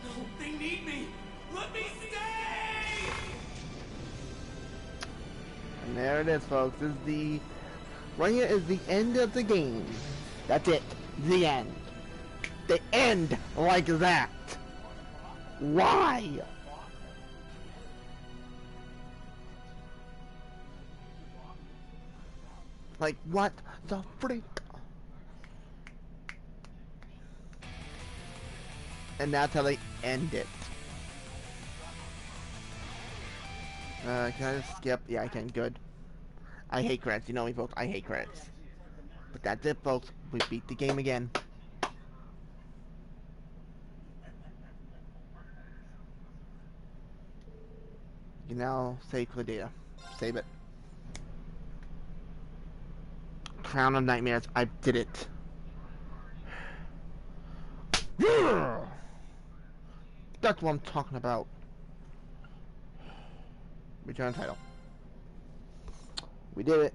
No, they need me! Let me stay! And there it is, folks. This is the... Right here is the end of the game. That's it. The end. The end like that. Why? Like, what the freak? And that's how they end it. Can I just skip? Yeah, I can. Good. I hate credits. You know me, folks. I hate credits. But that's it, folks. We beat the game again. You can now save the data. Save it. Crown of Nightmares. I did it. That's what I'm talking about. Return title. We did it.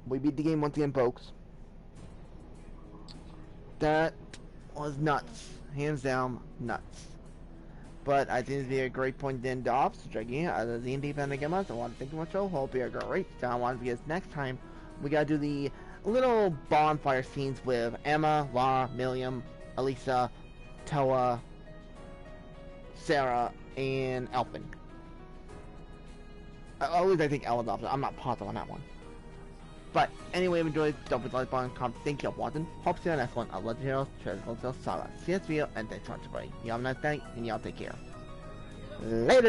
We beat the game once again, folks. That was nuts. Hands down, nuts. But I think it'd be a great point to end off. So checking out the D&D fan again. I want to thank you much. So hope you have a great time. Because next time we gotta do the little bonfire scenes with Emma, Lara, Milliam, Elisa, Toa, Sarah, and Elfin. Always I think Ella's opposite. I'm not positive on that one. But anyway, if you enjoyed, don't forget to like, button, comment, thank you for watching. Hope to see you on the next one of Legend Heroes, Treasure Saga. See you next video, and thanks for watching, everybody. You have a nice night, and y'all take care. Later!